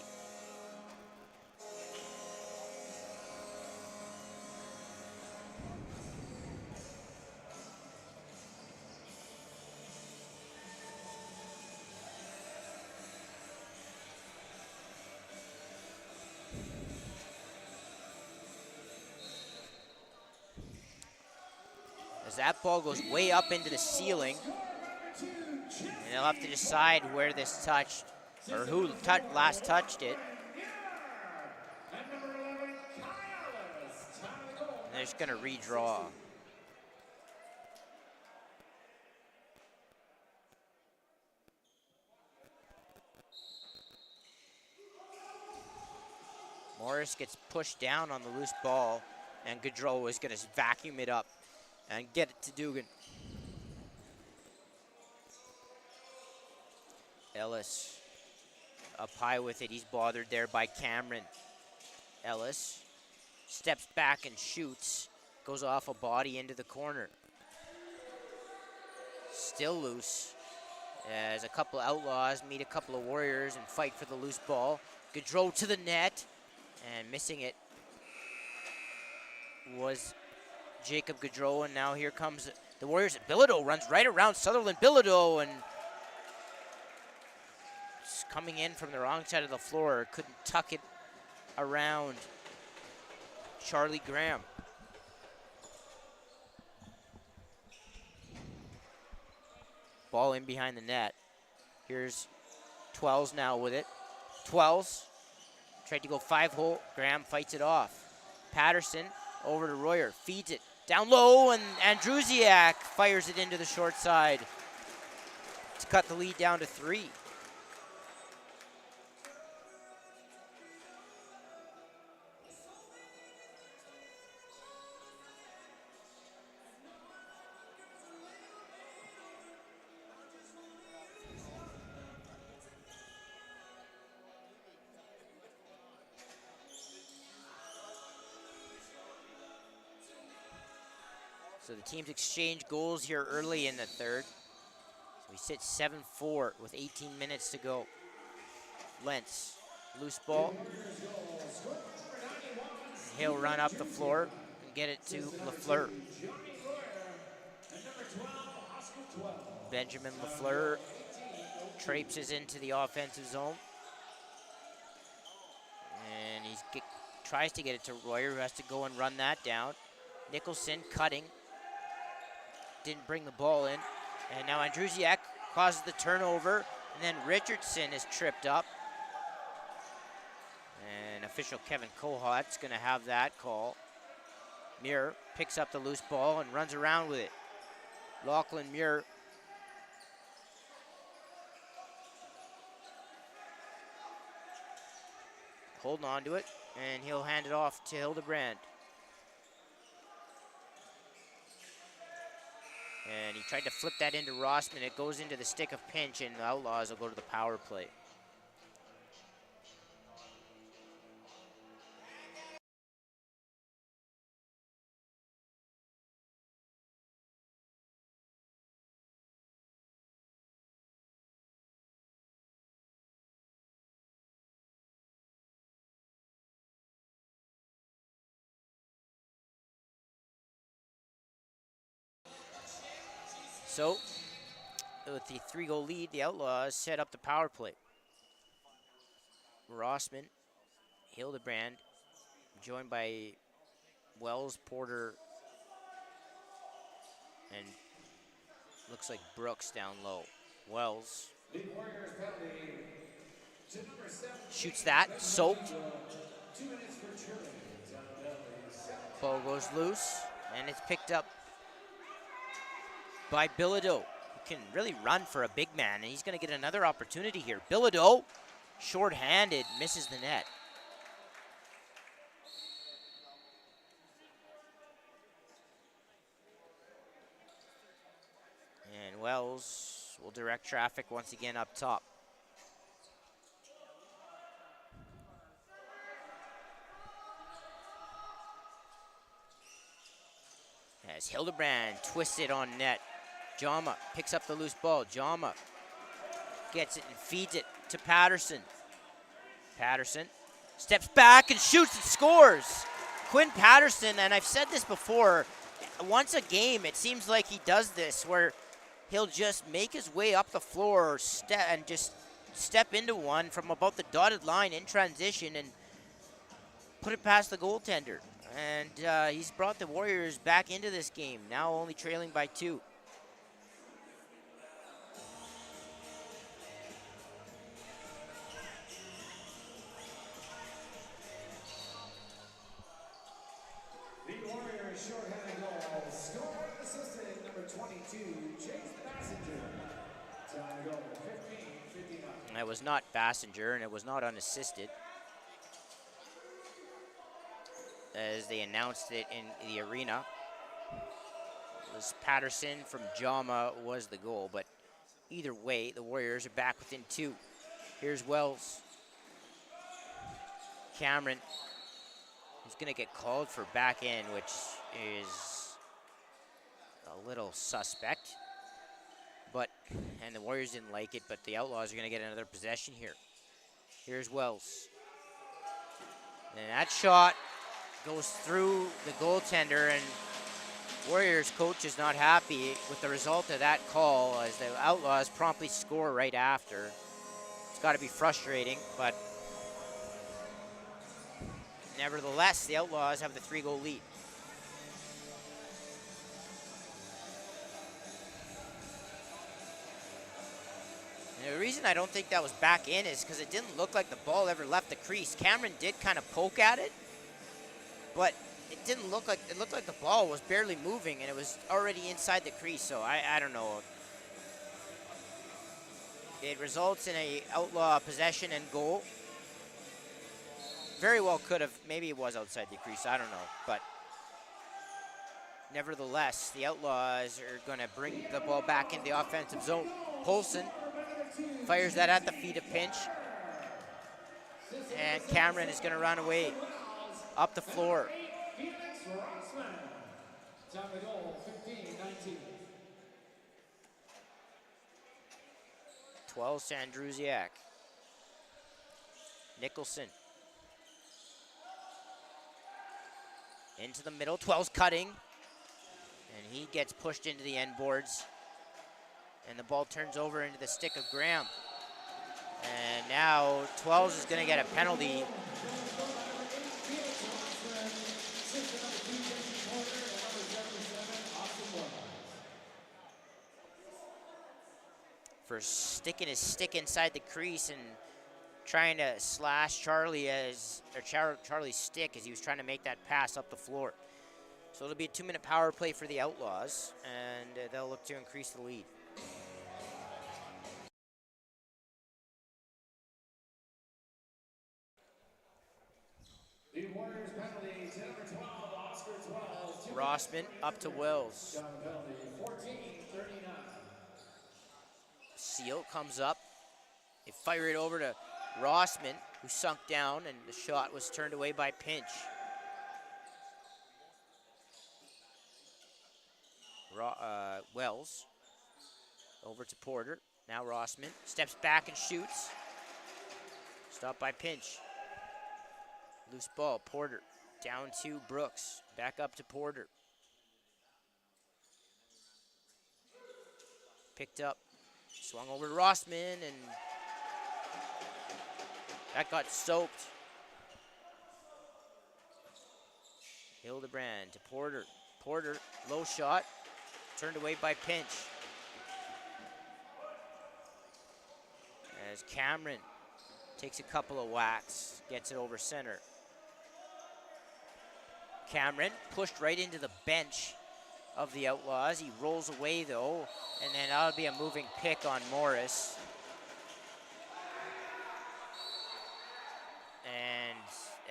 As that ball goes way up into the ceiling, and they'll have to decide where this touched, or who last touched it. And they're just gonna redraw. Morris gets pushed down on the loose ball, and Gaudreau is gonna vacuum it up and get it to Dugan. Ellis up high with it. He's bothered there by Cameron. Ellis steps back and shoots. Goes off a body into the corner. Still loose. As a couple of Outlaws meet a couple of Warriors and fight for the loose ball. Gaudreau to the net. And missing it was Jacob Gaudreau, and now here comes the Warriors. Bilodeau runs right around Sutherland. Bilodeau, and just coming in from the wrong side of the floor. Couldn't tuck it around Charlie Graham. Ball in behind the net. Here's Twells now with it. Twells tried to go 5-hole. Graham fights it off. Patterson over to Royer, feeds it down low, and Andrusiak fires it into the short side to cut the lead down to 3. So the teams exchange goals here early in the third. So we sit 7-4 with 18 minutes to go. Lentz, loose ball. He'll run up the floor and get it to Lafleur. Benjamin Lafleur traipses into the offensive zone. And he tries to get it to Royer, who has to go and run that down. Nicholson cutting. Didn't bring the ball in. And now Andrusiak causes the turnover. And then Richardson is tripped up. And official Kevin Cohot's going to have that call. Muir picks up the loose ball and runs around with it. Lachlan Muir. Holding on to it. And he'll hand it off to Hildebrand. And he tried to flip that into Rossman. It goes into the stick of pinch, and the Outlaws will go to the power play. So, with the 3-goal lead, the Outlaws set up the power play. Rossman, Hildebrand, joined by Wells, Porter, and looks like Brooks down low. Wells shoots that, soaked. Ball goes loose, and it's picked up by Bilodeau, who can really run for a big man, and he's going to get another opportunity here. Bilodeau, short-handed, misses the net. And Wells will direct traffic once again up top. As Hildebrand twists it on net. Jama picks up the loose ball. Jama gets it and feeds it to Patterson. Patterson steps back and shoots and scores. Quinn Patterson, and I've said this before, once a game it seems like he does this where he'll just make his way up the floor and just step into one from about the dotted line in transition and put it past the goaltender. And he's brought the Warriors back into this game, now only trailing by 2. The Warriors shorthanded goal. Score assistant number 22, Chase Passenger. Time goal 15-59. It was not Bassinger, and it was not unassisted, as they announced it in the arena. It was Patterson from Jama was the goal, but either way, the Warriors are back within 2. Here's Wells. Cameron is going to get called for back end, which is a little suspect. And the Warriors didn't like it, but the Outlaws are going to get another possession here. Here's Wells. And that shot goes through the goaltender, and Warriors coach is not happy with the result of that call as the Outlaws promptly score right after. It's got to be frustrating, but nevertheless, the Outlaws have the 3-goal lead. And the reason I don't think that was back in is because it didn't look like the ball ever left the crease. Cameron did kind of poke at it, but it didn't look like, it looked like the ball was barely moving and it was already inside the crease, so I don't know. It results in a Outlaw possession and goal. Very well could have, maybe it was outside the crease, I don't know, but nevertheless, the Outlaws are going to bring the ball back in the offensive zone. Polson fires that at the feet of Pinch, and Cameron is going to run away up the floor. Time to goal 15-19. 12, Sandruziak. Nicholson. Into the middle, 12's cutting. And he gets pushed into the end boards. And the ball turns over into the stick of Graham. And now 12's is going to get a penalty. For sticking his stick inside the crease and trying to slash Charlie's stick as he was trying to make that pass up the floor. So it'll be a 2-minute power play for the Outlaws, and they'll look to increase the lead. The Warriors penalty to number 12, Oscar 12. Rossman up to Wells. Shot penalty 14-39. Seal comes up. They fire it over to Rossman, who sunk down, and the shot was turned away by Pinch. Wells over to Porter. Now Rossman steps back and shoots. Stopped by Pinch. Loose ball, Porter down to Brooks. Back up to Porter. picked up. Swung over to Rossman, and that got soaked. Hildebrand to Porter. Porter, low shot, turned away by Pinch. As Cameron takes a couple of whacks, gets it over center. Cameron pushed right into the bench of the Outlaws. He rolls away though, and then that'll be a moving pick on Morris. And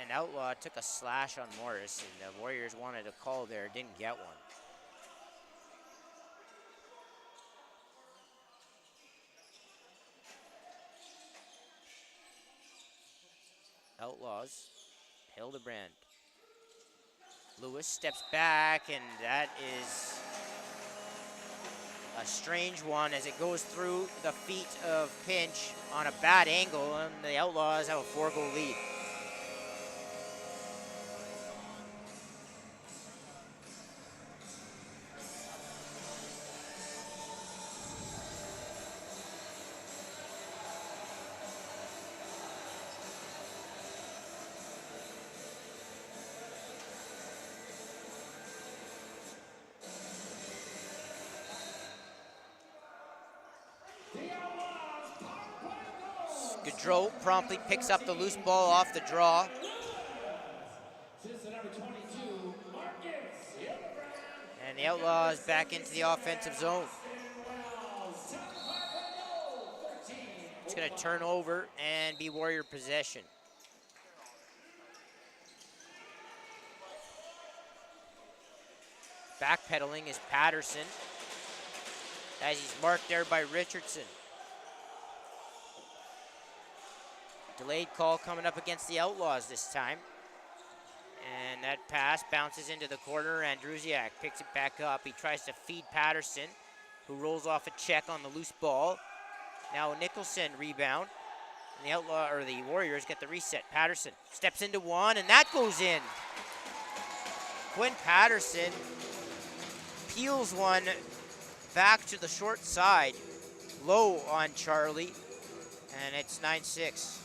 an Outlaw took a slash on Morris, and the Warriors wanted a call there, didn't get one. Outlaws, Hildebrand. Lewis steps back, and that is a strange one as it goes through the feet of Pinch on a bad angle, and the Outlaws have a 4-goal lead. Gaudreau promptly picks up the loose ball off the draw. And the Outlaws back into the offensive zone. It's going to turn over and be Warrior possession. Backpedaling is Patterson, as he's marked there by Richardson. Delayed call coming up against the Outlaws this time. And that pass bounces into the corner, and Druziak picks it back up. He tries to feed Patterson, who rolls off a check on the loose ball. Now Nicholson rebound. And the Warriors get the reset. Patterson steps into one, and that goes in. Quinn Patterson peels one back to the short side, low on Charlie, and it's 9-6.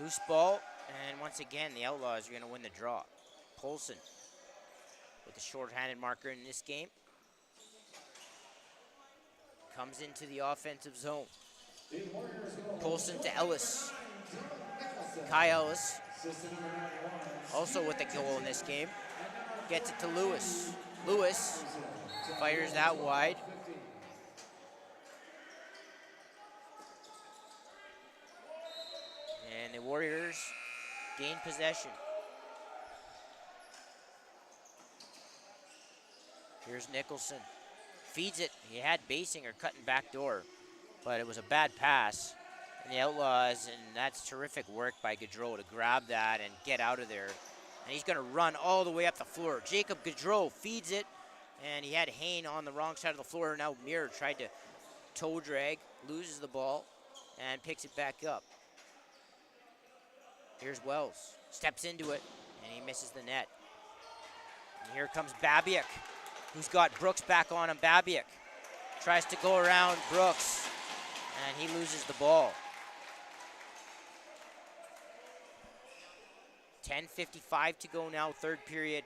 Loose ball, and once again, the Outlaws are going to win the draw. Polson with the short-handed marker in this game. Comes into the offensive zone. Polson to Ellis. Kai Ellis, also with the goal in this game. Gets it to Lewis. Lewis fires that wide. And the Warriors gain possession. Here's Nicholson. Feeds it. He had Basinger cutting back door, but it was a bad pass. And the Outlaws, and that's terrific work by Gaudreau to grab that and get out of there. And he's going to run all the way up the floor. Jacob Gaudreau feeds it, and he had Hain on the wrong side of the floor. Now Muir tried to toe drag, loses the ball, and picks it back up. Here's Wells, steps into it, and he misses the net. And here comes Babiak, who's got Brooks back on him. Babiak tries to go around Brooks, and he loses the ball. 10:55 to go now, third period.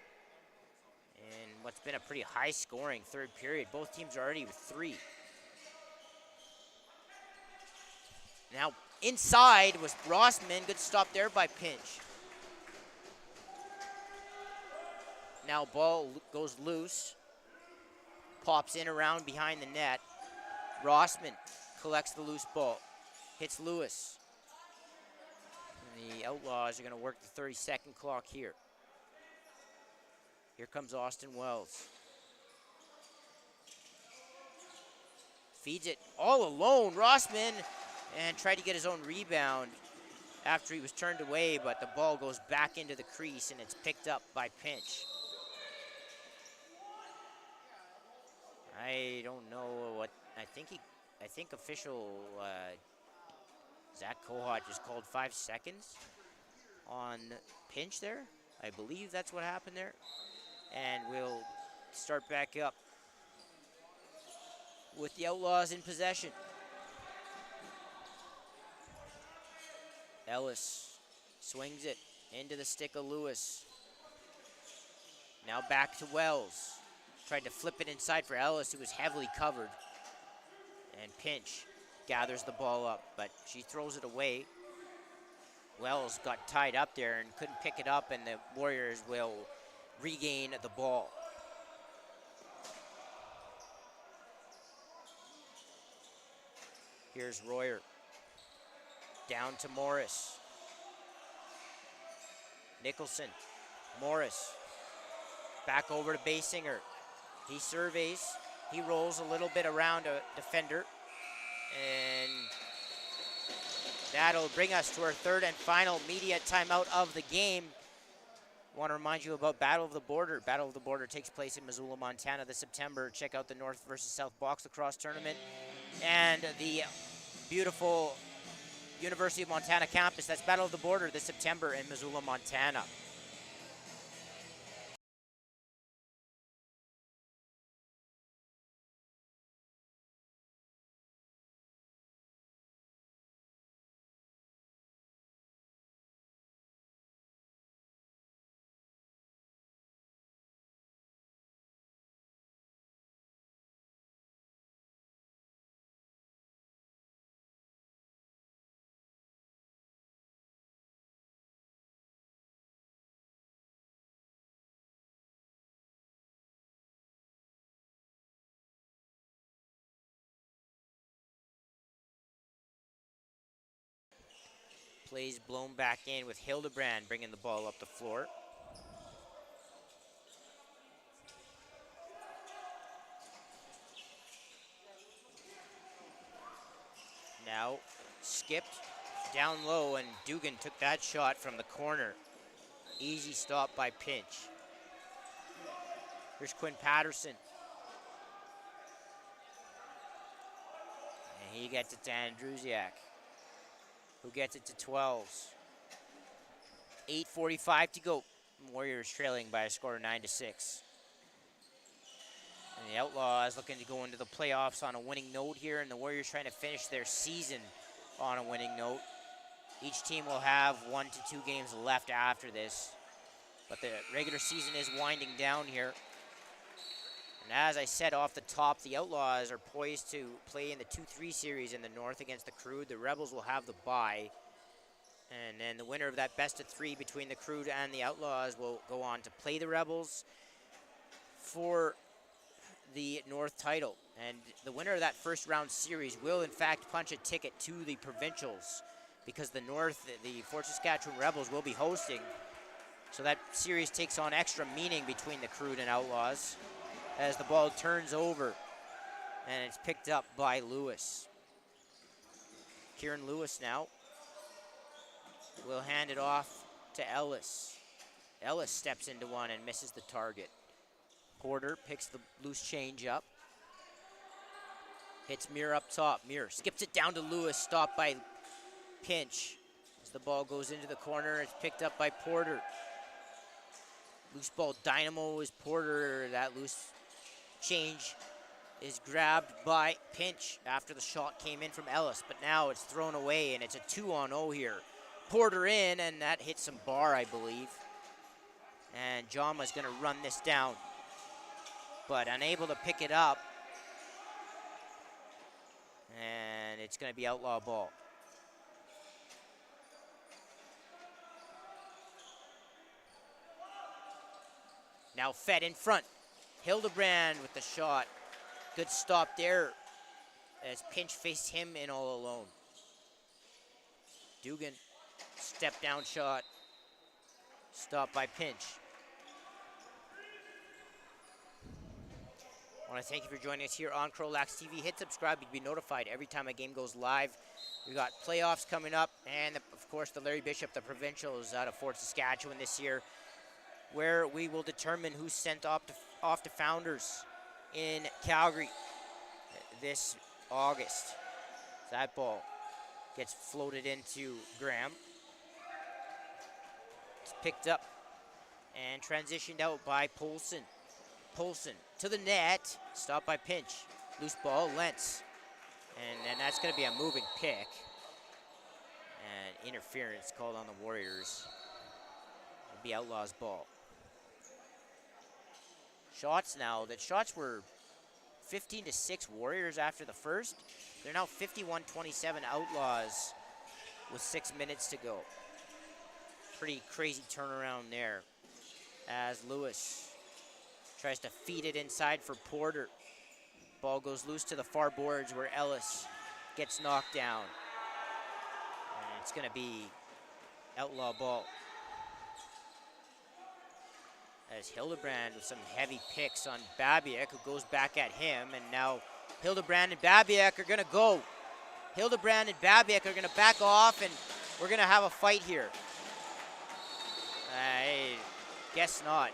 And what's been a pretty high-scoring third period. Both teams are already with 3. Now, inside was Rossman. Good stop there by Pinch. Now ball goes loose. Pops in around behind the net. Rossman collects the loose ball. Hits Lewis. And the Outlaws are going to work the 30-second clock here. Here comes Austin Wells. Feeds it all alone. Rossman, and tried to get his own rebound after he was turned away, but the ball goes back into the crease and it's picked up by Pinch. I don't know what, I think official Zach Kohut just called 5 seconds on Pinch there. I believe that's what happened there. And we'll start back up with the Outlaws in possession. Ellis swings it into the stick of Lewis. Now back to Wells. Tried to flip it inside for Ellis, who was heavily covered. And Pinch gathers the ball up, but she throws it away. Wells got tied up there and couldn't pick it up, and the Warriors will regain the ball. Here's Royer. Down to Morris. Nicholson. Morris. Back over to Basinger. He surveys. He rolls a little bit around a defender. And that'll bring us to our third and final media timeout of the game. Want to remind you about Battle of the Border. Battle of the Border takes place in Missoula, Montana this September. Check out the North versus South Box Lacrosse Tournament and the beautiful University of Montana campus. That's Battle of the Border this September in Missoula, Montana. Plays blown back in with Hildebrand bringing the ball up the floor. Now skipped down low, and Dugan took that shot from the corner. Easy stop by Pinch. Here's Quinn Patterson. And he gets it to Andrusiak, who gets it to 12s. 8:45 to go. Warriors trailing by a score of 9-6. And the Outlaws looking to go into the playoffs on a winning note here, and the Warriors trying to finish their season on a winning note. Each team will have 1 to 2 games left after this, but the regular season is winding down here. And as I said off the top, the Outlaws are poised to play in the 2-3 series in the North against the CROW. The Rebels will have the bye. And then the winner of that best of 3 between the CROW and the Outlaws will go on to play the Rebels for the North title. And the winner of that first round series will in fact punch a ticket to the provincials, because the North, the Fort Saskatchewan Rebels, will be hosting. So that series takes on extra meaning between the CROW and Outlaws as the ball turns over and it's picked up by Lewis. Kieran Lewis now will hand it off to Ellis. Ellis steps into one and misses the target. Porter picks the loose change up. Hits Muir up top. Muir skips it down to Lewis, stopped by Pinch. As the ball goes into the corner, it's picked up by Porter. Loose ball dynamo is Porter. That loose change is grabbed by Pinch after the shot came in from Ellis, but now it's thrown away and it's a 2-on-0 here. Porter in, and that hit some bar, I believe. And Jama's gonna run this down, but unable to pick it up. And it's gonna be Outlaw ball. Now Fed in front. Hildebrand with the shot. Good stop there as Pinch faced him in all alone. Dugan, step down shot. Stopped by Pinch. I want to thank you for joining us here on CROW LAX TV. Hit subscribe to be notified every time a game goes live. We got playoffs coming up, and of course the Larry Bishop, the provincial, is out of Fort Saskatchewan this year, where we will determine who's sent off to Founders in Calgary this August. That ball gets floated into Graham. It's picked up and transitioned out by Polson. Polson to the net, stopped by Pinch. Loose ball, Lentz. And that's going to be a moving pick. And interference called on the Warriors. It'll be Outlaws ball. Shots now. The shots were 15-6 Warriors after the first. They're now 51-27 Outlaws with 6 minutes to go. Pretty crazy turnaround there as Lewis tries to feed it inside for Porter. Ball goes loose to the far boards where Ellis gets knocked down. And it's going to be Outlaw ball. As Hildebrand with some heavy picks on Babiak, who goes back at him. And now Hildebrand and Babiak are going to go. Hildebrand and Babiak are going to back off, and we're going to have a fight here. I guess not.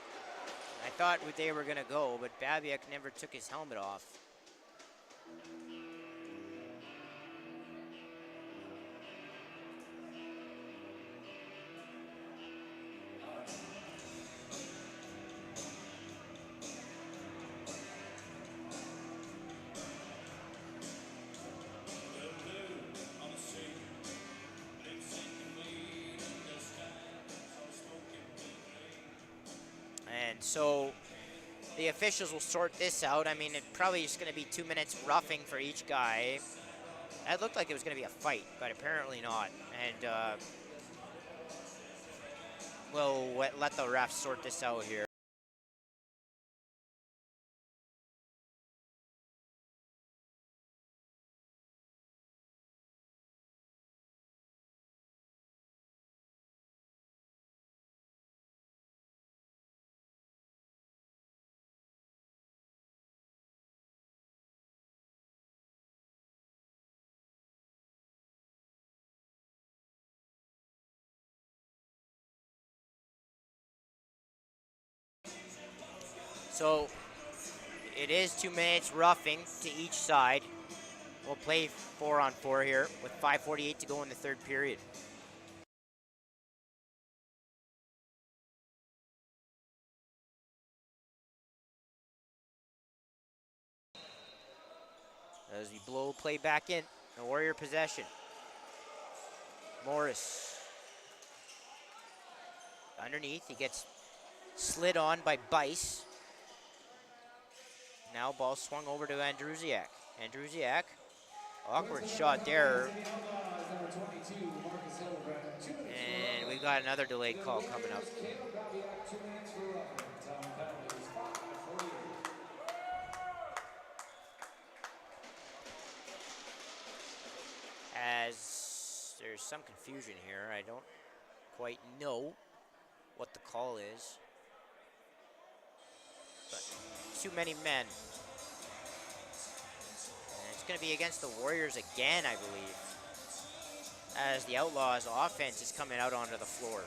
I thought they were going to go, but Babiak never took his helmet off. And so the officials will sort this out. I mean, it probably is going to be 2 minutes roughing for each guy. It looked like it was going to be a fight, but apparently not. And we'll let the refs sort this out here. So it is 2 minutes roughing to each side. We'll play 4-on-4 here with 5:48 to go in the third period. As we blow play back in, the Warrior possession. Morris underneath, he gets slid on by Bice. Now ball swung over to Andrusiak. Andrusiak, awkward shot there. And we've got another delayed call coming up. As there's some confusion here, I don't quite know what the call is. But too many men. And it's going to be against the Warriors again, I believe, as the Outlaws offense is coming out onto the floor.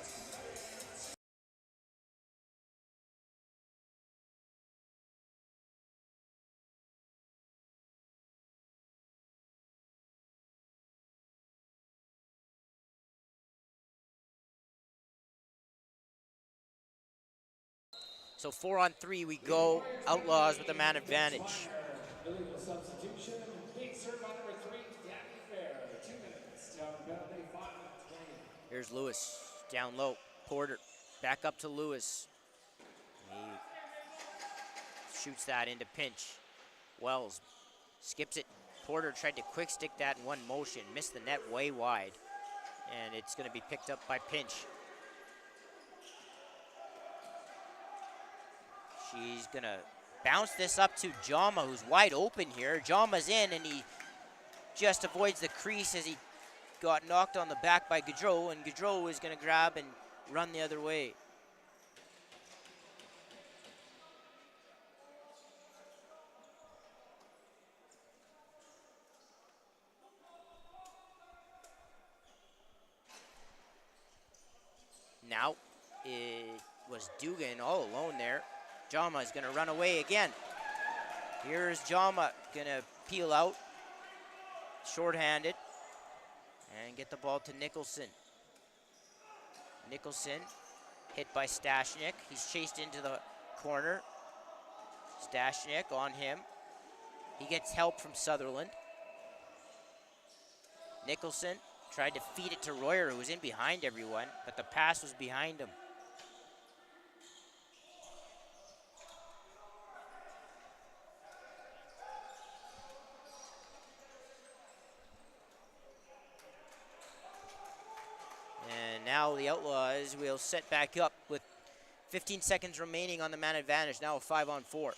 So 4-on-3 we go. Outlaws with a man advantage. Illegal substitution. Being served by number 3, Danny Fair. 2 minutes. Down penalty, 5-20. Here's Lewis down low. Porter back up to Lewis. He shoots that into Pinch. Wells skips it. Porter tried to quick stick that in one motion. Missed the net way wide. And it's going to be picked up by Pinch. She's going to bounce this up to Jama, who's wide open here. Jama's in, and he just avoids the crease as he got knocked on the back by Gaudreau, and Gaudreau is going to grab and run the other way. Now it was Dugan all alone there. Jama is going to run away again. Here's Jama going to peel out, shorthanded, and get the ball to Nicholson. Nicholson hit by Stashnik. He's chased into the corner. Stashnik on him. He gets help from Sutherland. Nicholson tried to feed it to Royer, who was in behind everyone, but the pass was behind him. And now the Outlaws will set back up with 15 seconds remaining on the man advantage. Now a 5-on-4.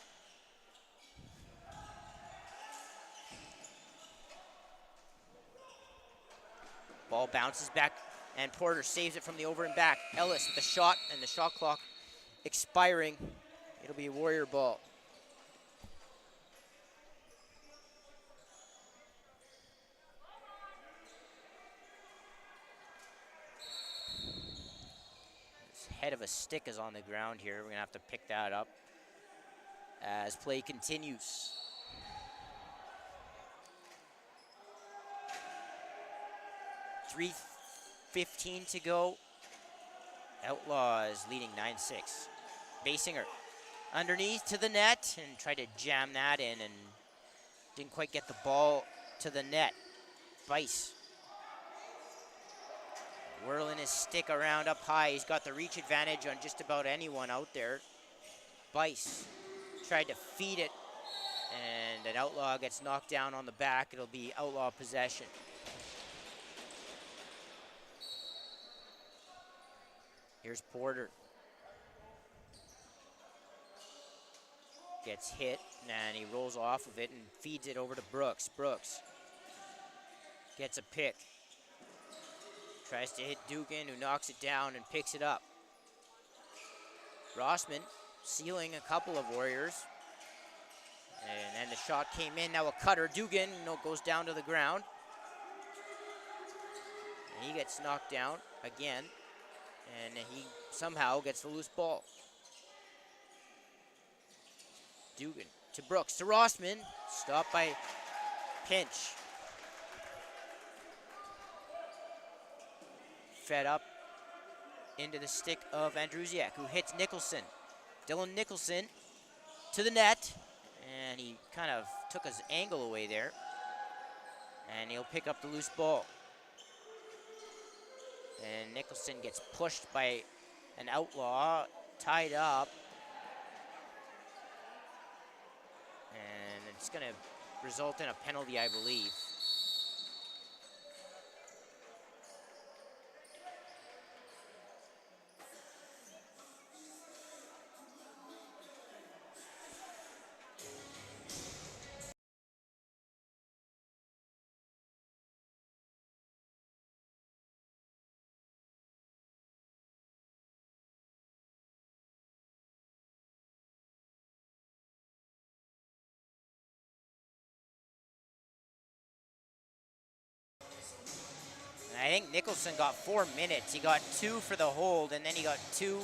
Ball bounces back, and Porter saves it from the over and back. Ellis with the shot, and the shot clock expiring. It'll be a Warrior ball. This head of a stick is on the ground here. We're going to have to pick that up as play continues. .3:15 to go. Outlaws leading 9-6. Basinger underneath to the net and tried to jam that in and didn't quite get the ball to the net. Bice whirling his stick around up high. He's got the reach advantage on just about anyone out there. Bice tried to feed it, and an Outlaw gets knocked down on the back. It'll be Outlaw possession. Here's Porter. Gets hit, and he rolls off of it and feeds it over to Brooks. Brooks gets a pick. Tries to hit Dugan, who knocks it down and picks it up. Rossman sealing a couple of Warriors. And then the shot came in. Now a cutter. Dugan goes down to the ground. And he gets knocked down again. And he somehow gets the loose ball. Dugan to Brooks, to Rossman. Stopped by Pinch. Fed up into the stick of Andrusiak, who hits Nicholson. Dylan Nicholson to the net. And he kind of took his angle away there. And he'll pick up the loose ball. And Nicholson gets pushed by an Outlaw, tied up. And it's going to result in a penalty, I believe. I think Nicholson got 4 minutes. He got 2 for the hold, and then he got 2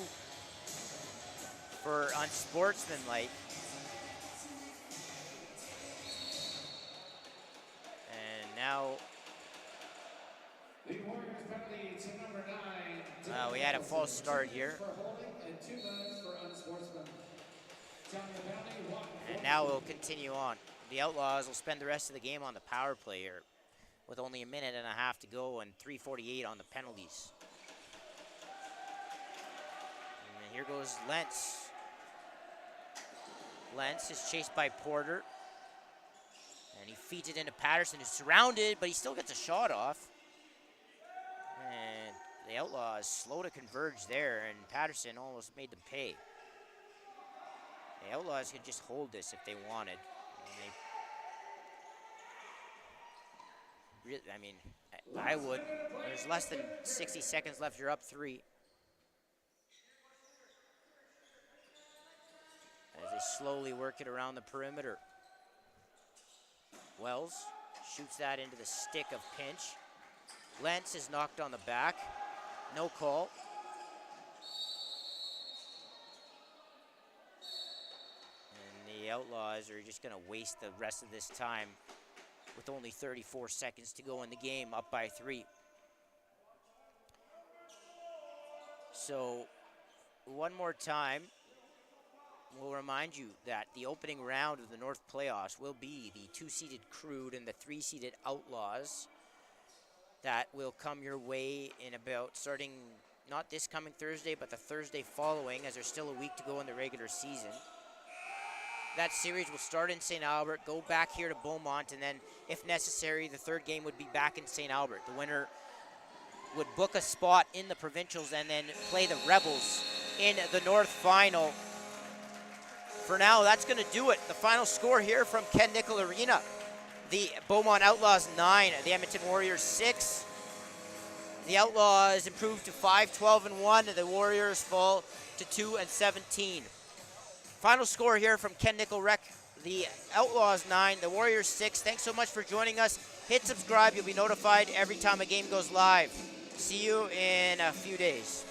for unsportsmanlike. And now we had a false start here. And now we'll continue on. The Outlaws will spend the rest of the game on the power play here, with only a minute and a half to go and 3:48 on the penalties. And here goes Lentz. Lentz is chased by Porter. And he feeds it into Patterson, who's surrounded, but he still gets a shot off. And the Outlaws slow to converge there, and Patterson almost made them pay. The Outlaws could just hold this if they wanted. I would. There's less than 60 seconds left. You're up 3. As they slowly work it around the perimeter. Wells shoots that into the stick of Pinch. Lentz is knocked on the back. No call. the Outlaws are just going to waste the rest of this time with only 34 seconds to go in the game, up by 3. So one more time, we'll remind you that the opening round of the North Playoffs will be the 2-seeded CROW and the 3-seeded Outlaws. That will come your way in about starting not this coming Thursday, but the Thursday following, as there's still a week to go in the regular season. That series will start in St. Albert, go back here to Beaumont, and then, if necessary, the third game would be back in St. Albert. The winner would book a spot in the provincials and then play the Rebels in the North Final. For now, that's going to do it. The final score here from Ken Nickel Arena. The Beaumont Outlaws 9, the Edmonton Warriors 6. The Outlaws improved to 5-12-1. The Warriors fall to 2-17. Final score here from Ken Nickel Rec. The Outlaws 9, the Warriors 6. Thanks so much for joining us. Hit subscribe. You'll be notified every time a game goes live. See you in a few days.